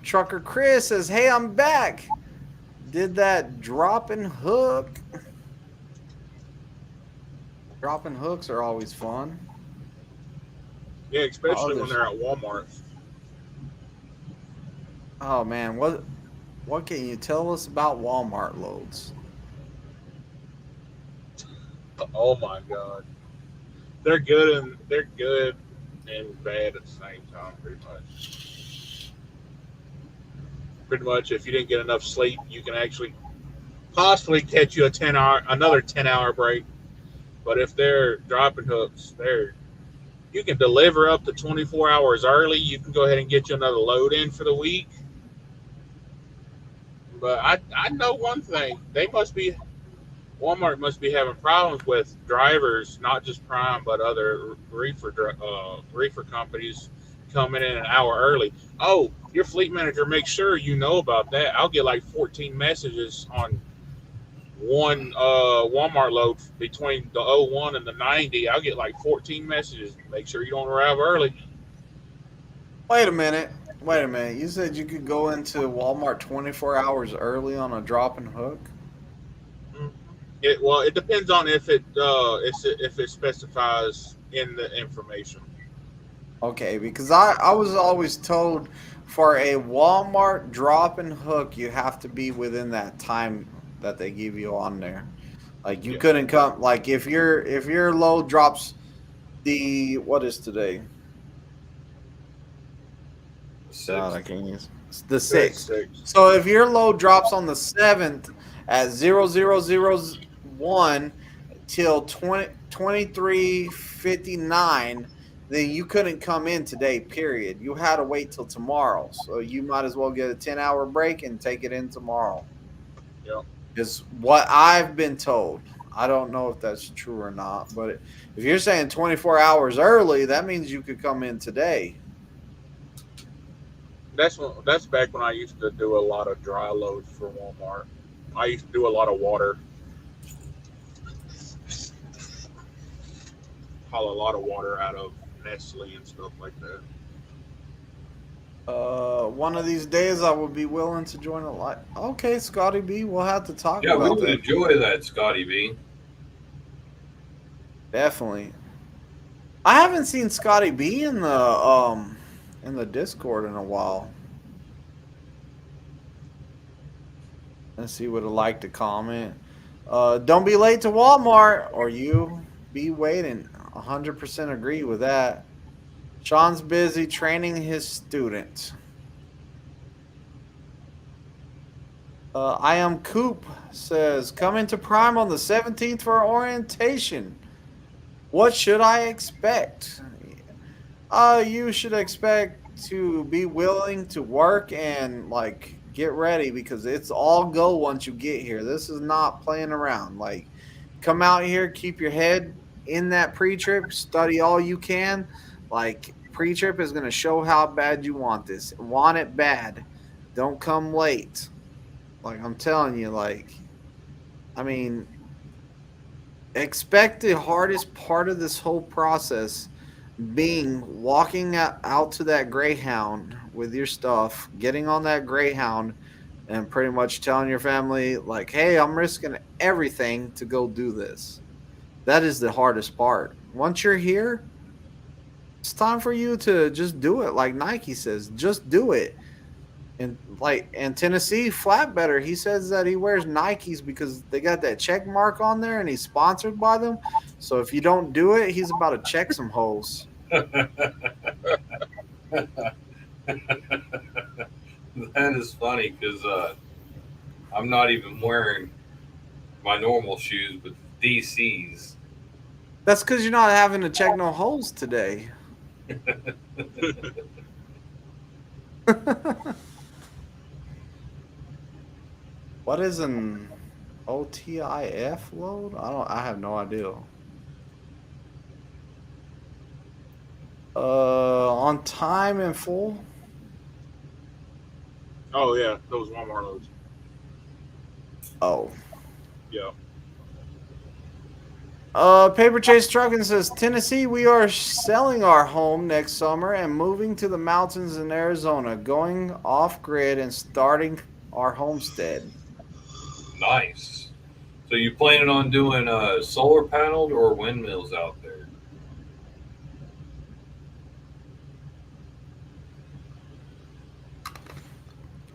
[SPEAKER 2] Trucker Chris says, hey, I'm back. Did that drop and hook. Dropping hooks are always fun.
[SPEAKER 3] Yeah, especially when they're at Walmart.
[SPEAKER 2] Oh man, what can you tell us about Walmart loads?
[SPEAKER 3] Oh my God, they're good and bad at the same time, pretty much. Pretty much, if you didn't get enough sleep, you can actually possibly catch you another 10-hour break. But if they're dropping hooks, you can deliver up to 24 hours early. You can go ahead and get you another load in for the week. But I know one thing. Walmart must be having problems with drivers, not just Prime, but other reefer companies coming in an hour early. Oh, your fleet manager, make sure you know about that. I'll get like 14 messages on one Walmart load between the 01 and the 90. I'll get like 14 messages. Make sure you don't arrive early.
[SPEAKER 2] Wait a minute. You said you could go into Walmart 24 hours early on a drop and hook?
[SPEAKER 3] It depends on if it specifies in the information.
[SPEAKER 2] Okay, because I was always told for a Walmart drop and hook, you have to be within that time that they give you on there. Like you couldn't come. Like if your load drops what is today? God, I can't use the 6th. So if your load drops on the 7th at 0001 till 23:59, then you couldn't come in today, period. You had to wait till tomorrow. So you might as well get a 10-hour break and take it in tomorrow.
[SPEAKER 3] Yep.
[SPEAKER 2] Is what I've been told. I don't know if that's true or not, but if you're saying 24 hours early, that means you could come in today.
[SPEAKER 3] That's back when I used to do a lot of dry loads for Walmart. I used to do a lot of water. Haul a lot of water out of Nestle and stuff like that.
[SPEAKER 2] One of these days I will be willing to join a live. Okay, Scotty B, we'll have to talk
[SPEAKER 1] Yeah, we
[SPEAKER 2] about
[SPEAKER 1] would
[SPEAKER 2] that.
[SPEAKER 1] enjoy that, Scotty B.
[SPEAKER 2] Definitely. I haven't seen Scotty B in the Discord in a while. Let's see what I'd like to comment. Don't be late to Walmart or you be waiting. 100% agree with that. Sean's busy training his student. I am Coop says, come into Prime on the 17th for orientation. What should I expect? You should expect to be willing to work and like get ready because it's all go once you get here. This is not playing around. Like, come out here, keep your head in that pre-trip, study all you can. Like, pre-trip is going to show how bad you want this. Want it bad. Don't come late. Like, I'm telling you, like, I mean, expect the hardest part of this whole process being walking out to that Greyhound with your stuff, getting on that Greyhound, and pretty much telling your family, like, hey, I'm risking everything to go do this. That is the hardest part. Once you're here, it's time for you to just do it. Like Nike says, just do it. And Tennessee Flatbetter, he says that he wears Nikes because they got that check mark on there and he's sponsored by them. So if you don't do it, he's about to check some holes.
[SPEAKER 1] That is funny because I'm not even wearing my normal shoes, but DC's.
[SPEAKER 2] That's because you're not having to check no holes today. What is an OTIF load? I have no idea. On time and full?
[SPEAKER 3] Oh yeah, those Walmart loads.
[SPEAKER 2] Oh.
[SPEAKER 3] Yeah.
[SPEAKER 2] Paper Chase Trucking says, Tennessee, we are selling our home next summer and moving to the mountains in Arizona, going off grid and starting our homestead.
[SPEAKER 1] Nice. So you planning on doing solar paneled or windmills out there?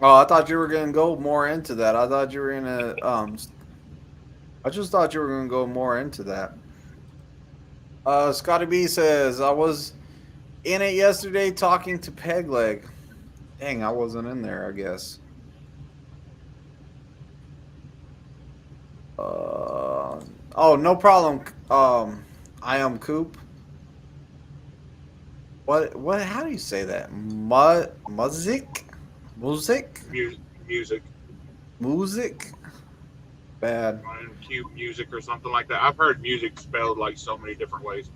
[SPEAKER 2] Oh, I thought you were gonna go more into that. I thought you were gonna I just thought you were gonna go more into that. Scotty B says, I was in it yesterday talking to Pegleg. Dang, I wasn't in there, I guess. Oh, no problem. I am Coop. What how do you say that? Music? Music? Bad.
[SPEAKER 3] Cube music or something like that. I've heard music spelled like so many different ways.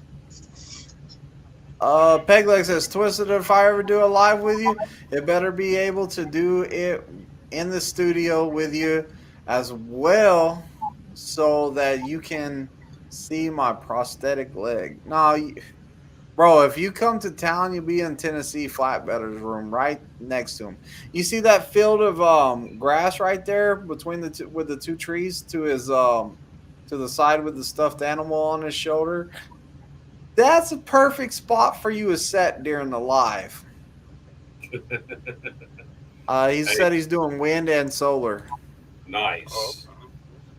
[SPEAKER 2] Pegleg says, Twisted, if I ever do a live with you, it better be able to do it in the studio with you as well so that you can see my prosthetic leg. No, bro, if you come to town, you'll be in Tennessee Flatbetter's room right next to him. You see that field of grass right there between the two, with the two trees to his to the side with the stuffed animal on his shoulder? That's a perfect spot for you to set during the live. He said he's doing wind and solar.
[SPEAKER 1] Nice.
[SPEAKER 3] Oh.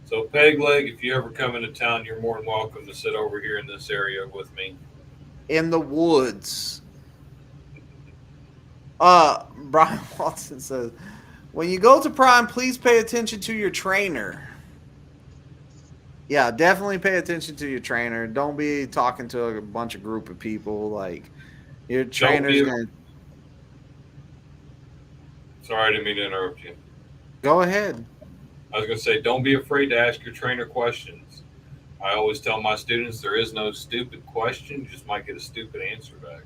[SPEAKER 1] So Pegleg, if you ever come into town, you're more than welcome to sit over here in this area with me.
[SPEAKER 2] In the woods. Brian Watson says, when you go to Prime, please pay attention to your trainer. Yeah, definitely pay attention to your trainer. Don't be talking to a bunch of group of people. Like, your trainer's going to...
[SPEAKER 1] Sorry, I didn't mean to interrupt you.
[SPEAKER 2] Go ahead.
[SPEAKER 1] I was going to say, don't be afraid to ask your trainer questions. I always tell my students there is no stupid question. You just might get a stupid answer back.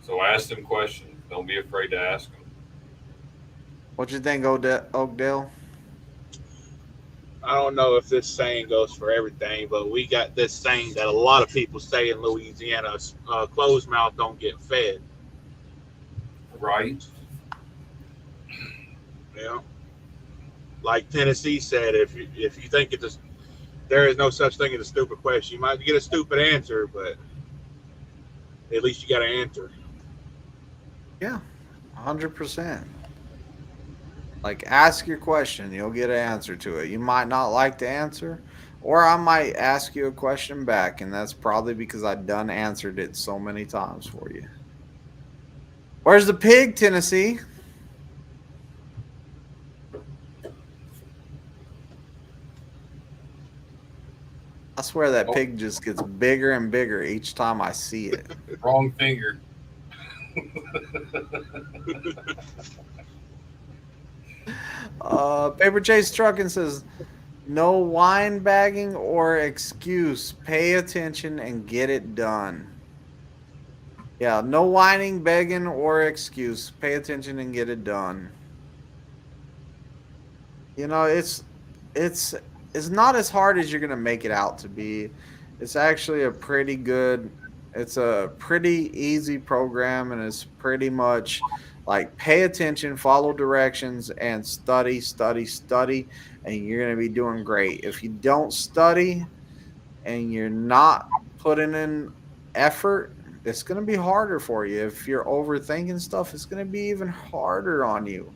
[SPEAKER 1] So ask them questions. Don't be afraid to ask them.
[SPEAKER 2] What you think, Oakdale?
[SPEAKER 3] I don't know if this saying goes for everything, but we got this saying that a lot of people say in Louisiana: "Closed mouth don't get fed."
[SPEAKER 1] Right?
[SPEAKER 3] Yeah. Like Tennessee said, if you think there is no such thing as a stupid question. You might get a stupid answer, but at least you got an answer.
[SPEAKER 2] Yeah, 100%. Like, ask your question. You'll get an answer to it. You might not like the answer, or I might ask you a question back, and that's probably because I've done answered it so many times for you. Where's the pig, Tennessee? I swear that pig just gets bigger and bigger each time I see it.
[SPEAKER 1] Wrong finger.
[SPEAKER 2] Paper Chase Trucking says, no wine bagging or excuse. Pay attention and get it done. Yeah, no whining, begging, or excuse. Pay attention and get it done. You know, it's not as hard as you're gonna make it out to be. It's actually it's a pretty easy program, and it's pretty much like pay attention, follow directions, and study, study, study, and you're gonna be doing great. If you don't study and you're not putting in effort, it's gonna be harder for you. If you're overthinking stuff, it's gonna be even harder on you.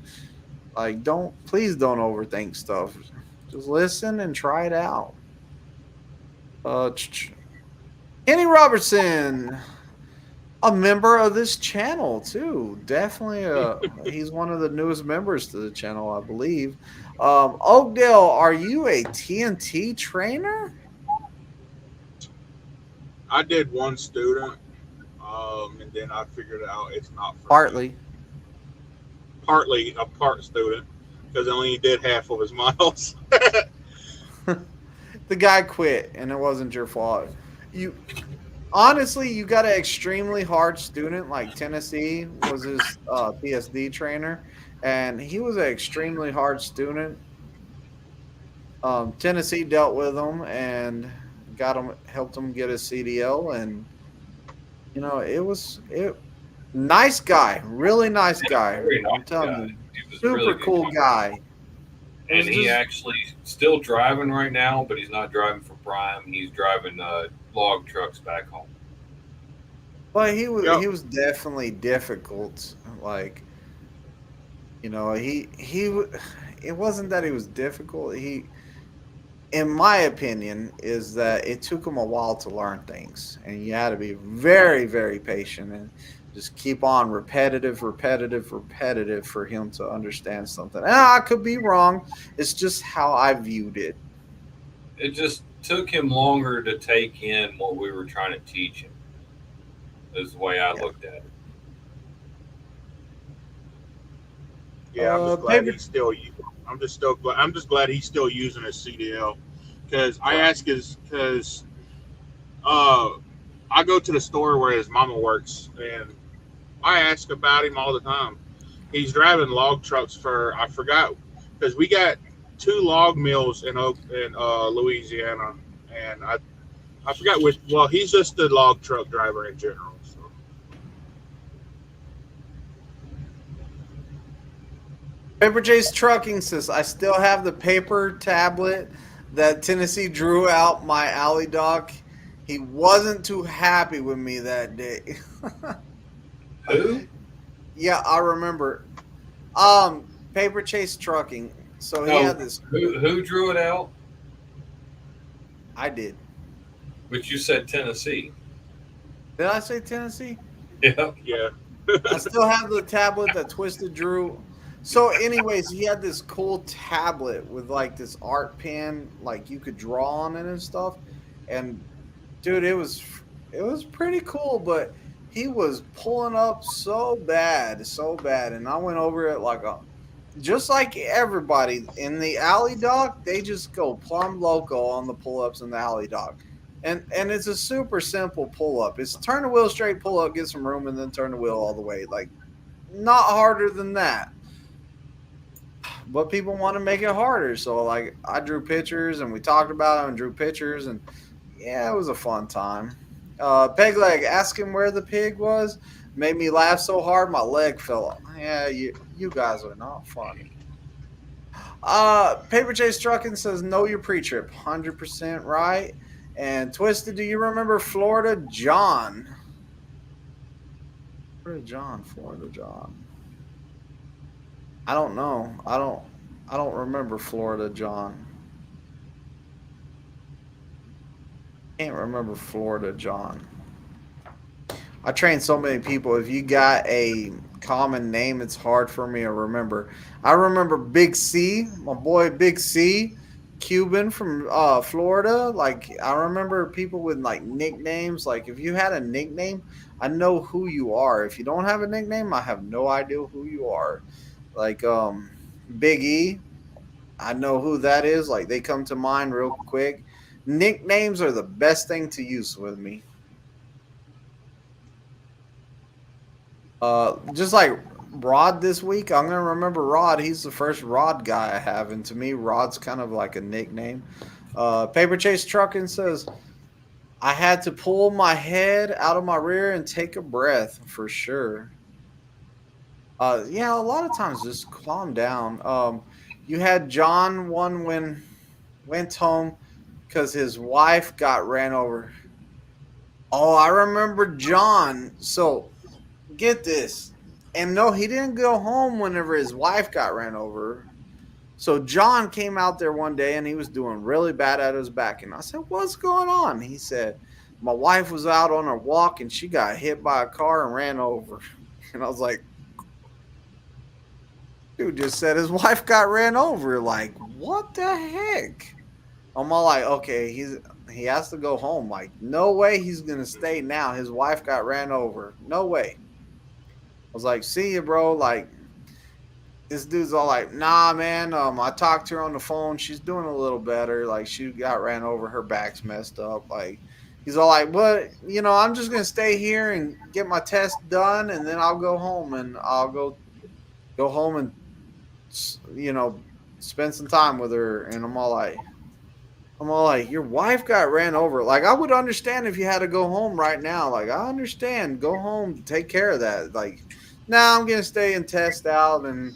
[SPEAKER 2] Like, please don't overthink stuff. Just listen and try it out. Kenny Robertson, a member of this channel too. Definitely, he's one of the newest members to the channel, I believe. Oakdale, are you a TNT trainer?
[SPEAKER 3] I did one student, and then I figured out it's not for
[SPEAKER 2] Partly.
[SPEAKER 3] me. Partly a part student because I only did half of his miles.
[SPEAKER 2] The guy quit, and it wasn't your fault. Honestly, you got an extremely hard student. Like Tennessee was his PSD trainer, and he was an extremely hard student. Tennessee dealt with him and helped him get his CDL, and you know nice guy, really nice guy.
[SPEAKER 1] Very
[SPEAKER 2] I'm
[SPEAKER 1] nice
[SPEAKER 2] telling
[SPEAKER 1] guy.
[SPEAKER 2] you,
[SPEAKER 1] He was a
[SPEAKER 2] super
[SPEAKER 1] really good
[SPEAKER 2] cool guy.
[SPEAKER 1] And he actually still driving right now, but he's not driving for Prime. He's driving log trucks back home.
[SPEAKER 2] But he was definitely difficult. Like, you know, it wasn't that he was difficult. In my opinion, is that it took him a while to learn things, and you had to be very, very patient and just keep on repetitive for him to understand something. And I could be wrong. It's just how I viewed it.
[SPEAKER 1] It just took him longer to take in what we were trying to teach him. Is the way I looked at it.
[SPEAKER 3] Yeah, I'm just glad he's still. I'm just glad he's still using his CDL because I ask because I go to the store where his mama works and I ask about him all the time. He's driving log trucks I forgot because we got 2 log mills in Louisiana, and I forgot which. Well, he's just a log truck driver in general. So.
[SPEAKER 2] Paper Chase Trucking says, I still have the paper tablet that Tennessee drew out my alley dock. He wasn't too happy with me that day.
[SPEAKER 1] Who?
[SPEAKER 2] Yeah, I remember. Paper Chase Trucking. So he had this.
[SPEAKER 1] Who drew it out?
[SPEAKER 2] I did.
[SPEAKER 1] But you said Tennessee.
[SPEAKER 2] Did I say Tennessee?
[SPEAKER 1] Yeah.
[SPEAKER 3] Yeah.
[SPEAKER 2] I still have the tablet that Twisted drew. So, anyways, he had this cool tablet with like this art pen, like you could draw on it and stuff. And dude, it was pretty cool, but he was pulling up so bad, and I went over it just like everybody in the alley dock, they just go plumb loco on the pull-ups in the alley dock. And it's a super simple pull-up. It's turn the wheel straight, pull up, get some room, and then turn the wheel all the way. Like, not harder than that. But people want to make it harder. So, like, I drew pictures, and we talked about it and drew pictures, and yeah, it was a fun time. Peg Leg, ask him where the pig was. Made me laugh so hard my leg fell off. Yeah, you guys are not funny. Paper Chase Trucking says, know your pre-trip. 100% right. And Twisted, do you remember Florida John? Florida John. I don't know. I don't remember Florida John. Can't remember Florida John. I train so many people. If you got a common name, it's hard for me to remember. I remember Big C, my boy Big C. Cuban from Florida. Like I remember people with like nicknames. Like if you had a nickname, I know who you are. If you don't have a nickname, I have no idea who you are. Like Big E, I know who that is. Like they come to mind real quick. Nicknames are the best thing to use with me. Just like Rod this week, I'm gonna remember Rod. He's the first Rod guy I have, and to me, Rod's kind of like a nickname. Paper Chase Trucking says, I had to pull my head out of my rear and take a breath for sure. Yeah, a lot of times just calm down. You had John one when went home because his wife got ran over. Oh, I remember John. So get this. And no, he didn't go home whenever his wife got ran over. So John came out there one day and he was doing really bad at his back. And I said, what's going on? He said, my wife was out on her walk and she got hit by a car and ran over. And I was like, dude just said his wife got ran over. Like, what the heck? I'm all like, okay, he has to go home. Like, no way he's gonna stay now. His wife got ran over. No way. I was like, see you, bro. Like, this dude's all like, nah, man. I talked to her on the phone. She's doing a little better. Like, she got ran over. Her back's messed up. Like, he's all like, but I'm just gonna stay here and get my test done, and then I'll go home and I'll go home and spend some time with her. And I'm all like, your wife got ran over. Like, I would understand if you had to go home right now. Like, I understand. Go home, take care of that. Like, nah, I'm gonna stay and test out, and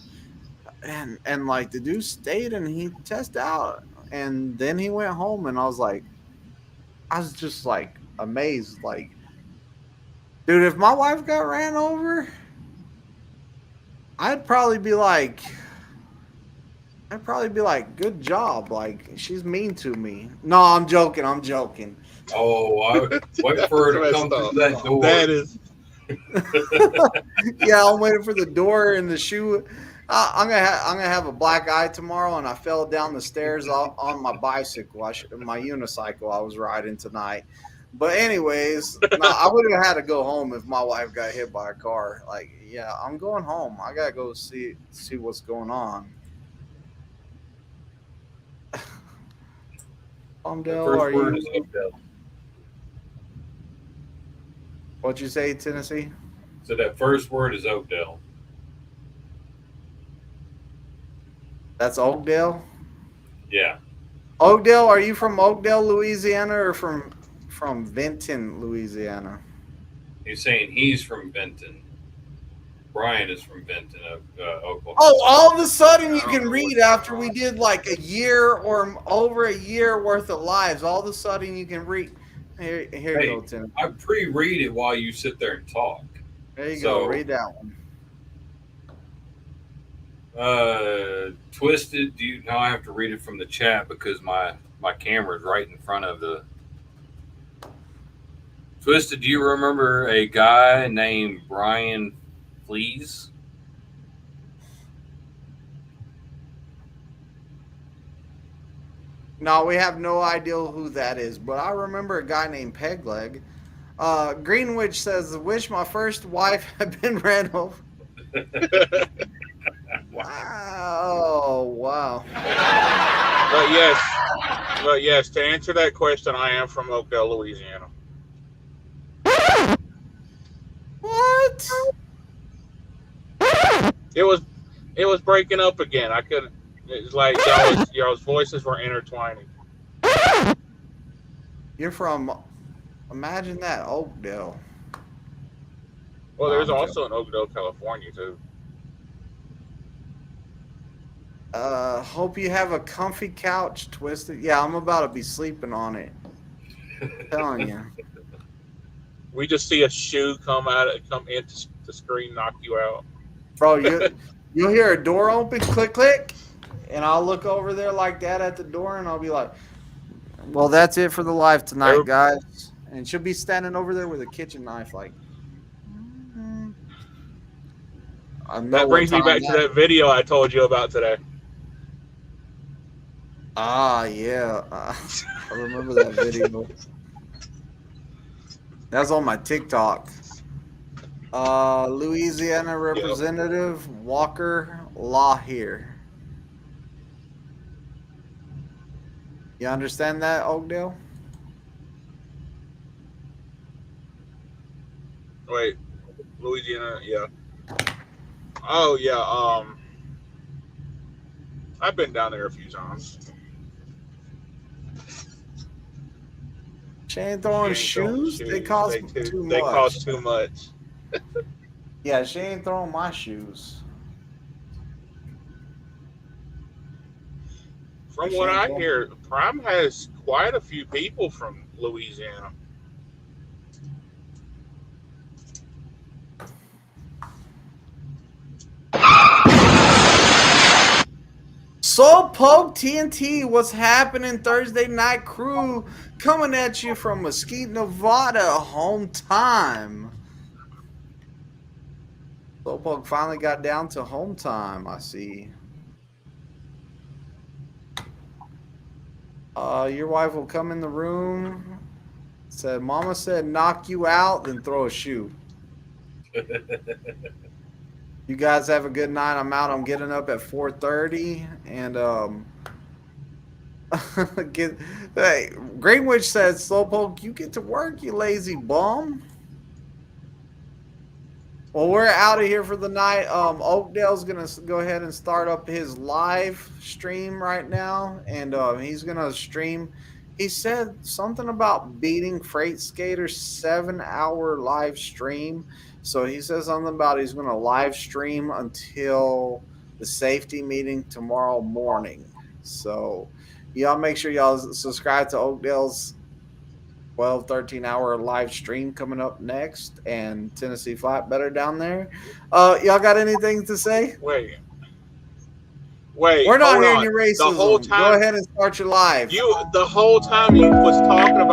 [SPEAKER 2] like the dude stayed and he tested out, and then he went home, and I was just like amazed. Like, dude, if my wife got ran over, I'd probably be like, good job. Like, she's mean to me. No, I'm joking.
[SPEAKER 1] Oh, I wait for her to come through that door.
[SPEAKER 3] That is.
[SPEAKER 2] Yeah, I'm waiting for the door and the shoe. I'm gonna have a black eye tomorrow, and I fell down the stairs on my bicycle. My unicycle I was riding tonight. But anyways, no, I would have had to go home if my wife got hit by a car. Like, yeah, I'm going home. I gotta go see what's going on.
[SPEAKER 1] First
[SPEAKER 2] are
[SPEAKER 1] word
[SPEAKER 2] you?
[SPEAKER 1] is Oakdale.
[SPEAKER 2] What'd you say, Tennessee?
[SPEAKER 1] So that first word is Oakdale.
[SPEAKER 2] That's Oakdale?
[SPEAKER 1] Yeah.
[SPEAKER 2] Oakdale, are you from Oakdale, Louisiana, or from Vinton, Louisiana?
[SPEAKER 1] He's saying he's from Benton. Brian is from Benton, Oklahoma.
[SPEAKER 2] Oh, all of a sudden you can read after we did like a year or over a year worth of lives. All of a sudden you can read. Here you go, Tim.
[SPEAKER 1] I pre-read it while you sit there and talk.
[SPEAKER 2] There you go. Read that one.
[SPEAKER 1] Twisted. Now I have to read it from the chat because my camera's right in front of the. Twisted. Do you remember a guy named Brian Fleas?
[SPEAKER 2] No, we have no idea who that is, but I remember a guy named Pegleg. Greenwich says, wish my first wife had been ran over. Wow.
[SPEAKER 3] But yes, to answer that question, I am from Oakdale, Louisiana.
[SPEAKER 2] What?
[SPEAKER 3] It was breaking up again. I couldn't. It's like y'all's voices were intertwining.
[SPEAKER 2] You're from, imagine that, Oakdale.
[SPEAKER 3] Well, there's also an Oakdale, California, too.
[SPEAKER 2] Hope you have a comfy couch, Twisted. Yeah, I'm about to be sleeping on it. I'm telling you.
[SPEAKER 3] We just see a shoe come into the screen, knock you out.
[SPEAKER 2] Bro, you'll hear a door open, click, click, and I'll look over there like that at the door, and I'll be like, well, that's it for the live tonight, guys. And she'll be standing over there with a kitchen knife, like.
[SPEAKER 3] That brings me back to that video I told you about today.
[SPEAKER 2] Ah, yeah. I remember that video. That's on my TikTok. Louisiana Representative Walker Law-Here. You understand that, Oakdale?
[SPEAKER 3] Wait, Louisiana, yeah. Oh yeah, I've been down there a few times.
[SPEAKER 2] She ain't throwing
[SPEAKER 3] She ain't throwing
[SPEAKER 2] shoes. They cost too much.
[SPEAKER 3] They cost too much.
[SPEAKER 2] Yeah, she ain't throwing my shoes.
[SPEAKER 3] From what I hear, Prime has quite a few people from Louisiana.
[SPEAKER 2] Soul Poke TNT, what's happening? Thursday Night Crew coming at you from Mesquite, Nevada, home time. Soul Poke finally got down to home time, I see. Your wife will come in the room. Said, Mama said, knock you out, then throw a shoe. You guys have a good night. I'm out. I'm getting up at 4:30, and hey, Greenwich says, Slowpoke, you get to work, you lazy bum. Well, we're out of here for the night. Oakdale's gonna go ahead and start up his live stream right now, and he's gonna stream. He said something about beating Freight Skater's 7-hour live stream. So he says something about he's going to live stream until the safety meeting tomorrow morning. So y'all make sure y'all subscribe to Oakdale's 12, 13-hour live stream coming up next, and Tennessee Flat Better down there. Y'all got anything to say?
[SPEAKER 3] Wait.
[SPEAKER 2] We're not
[SPEAKER 3] hold
[SPEAKER 2] hearing
[SPEAKER 3] on.
[SPEAKER 2] your racism.
[SPEAKER 3] The whole time,
[SPEAKER 2] go ahead and start your live.
[SPEAKER 3] the whole time you was talking about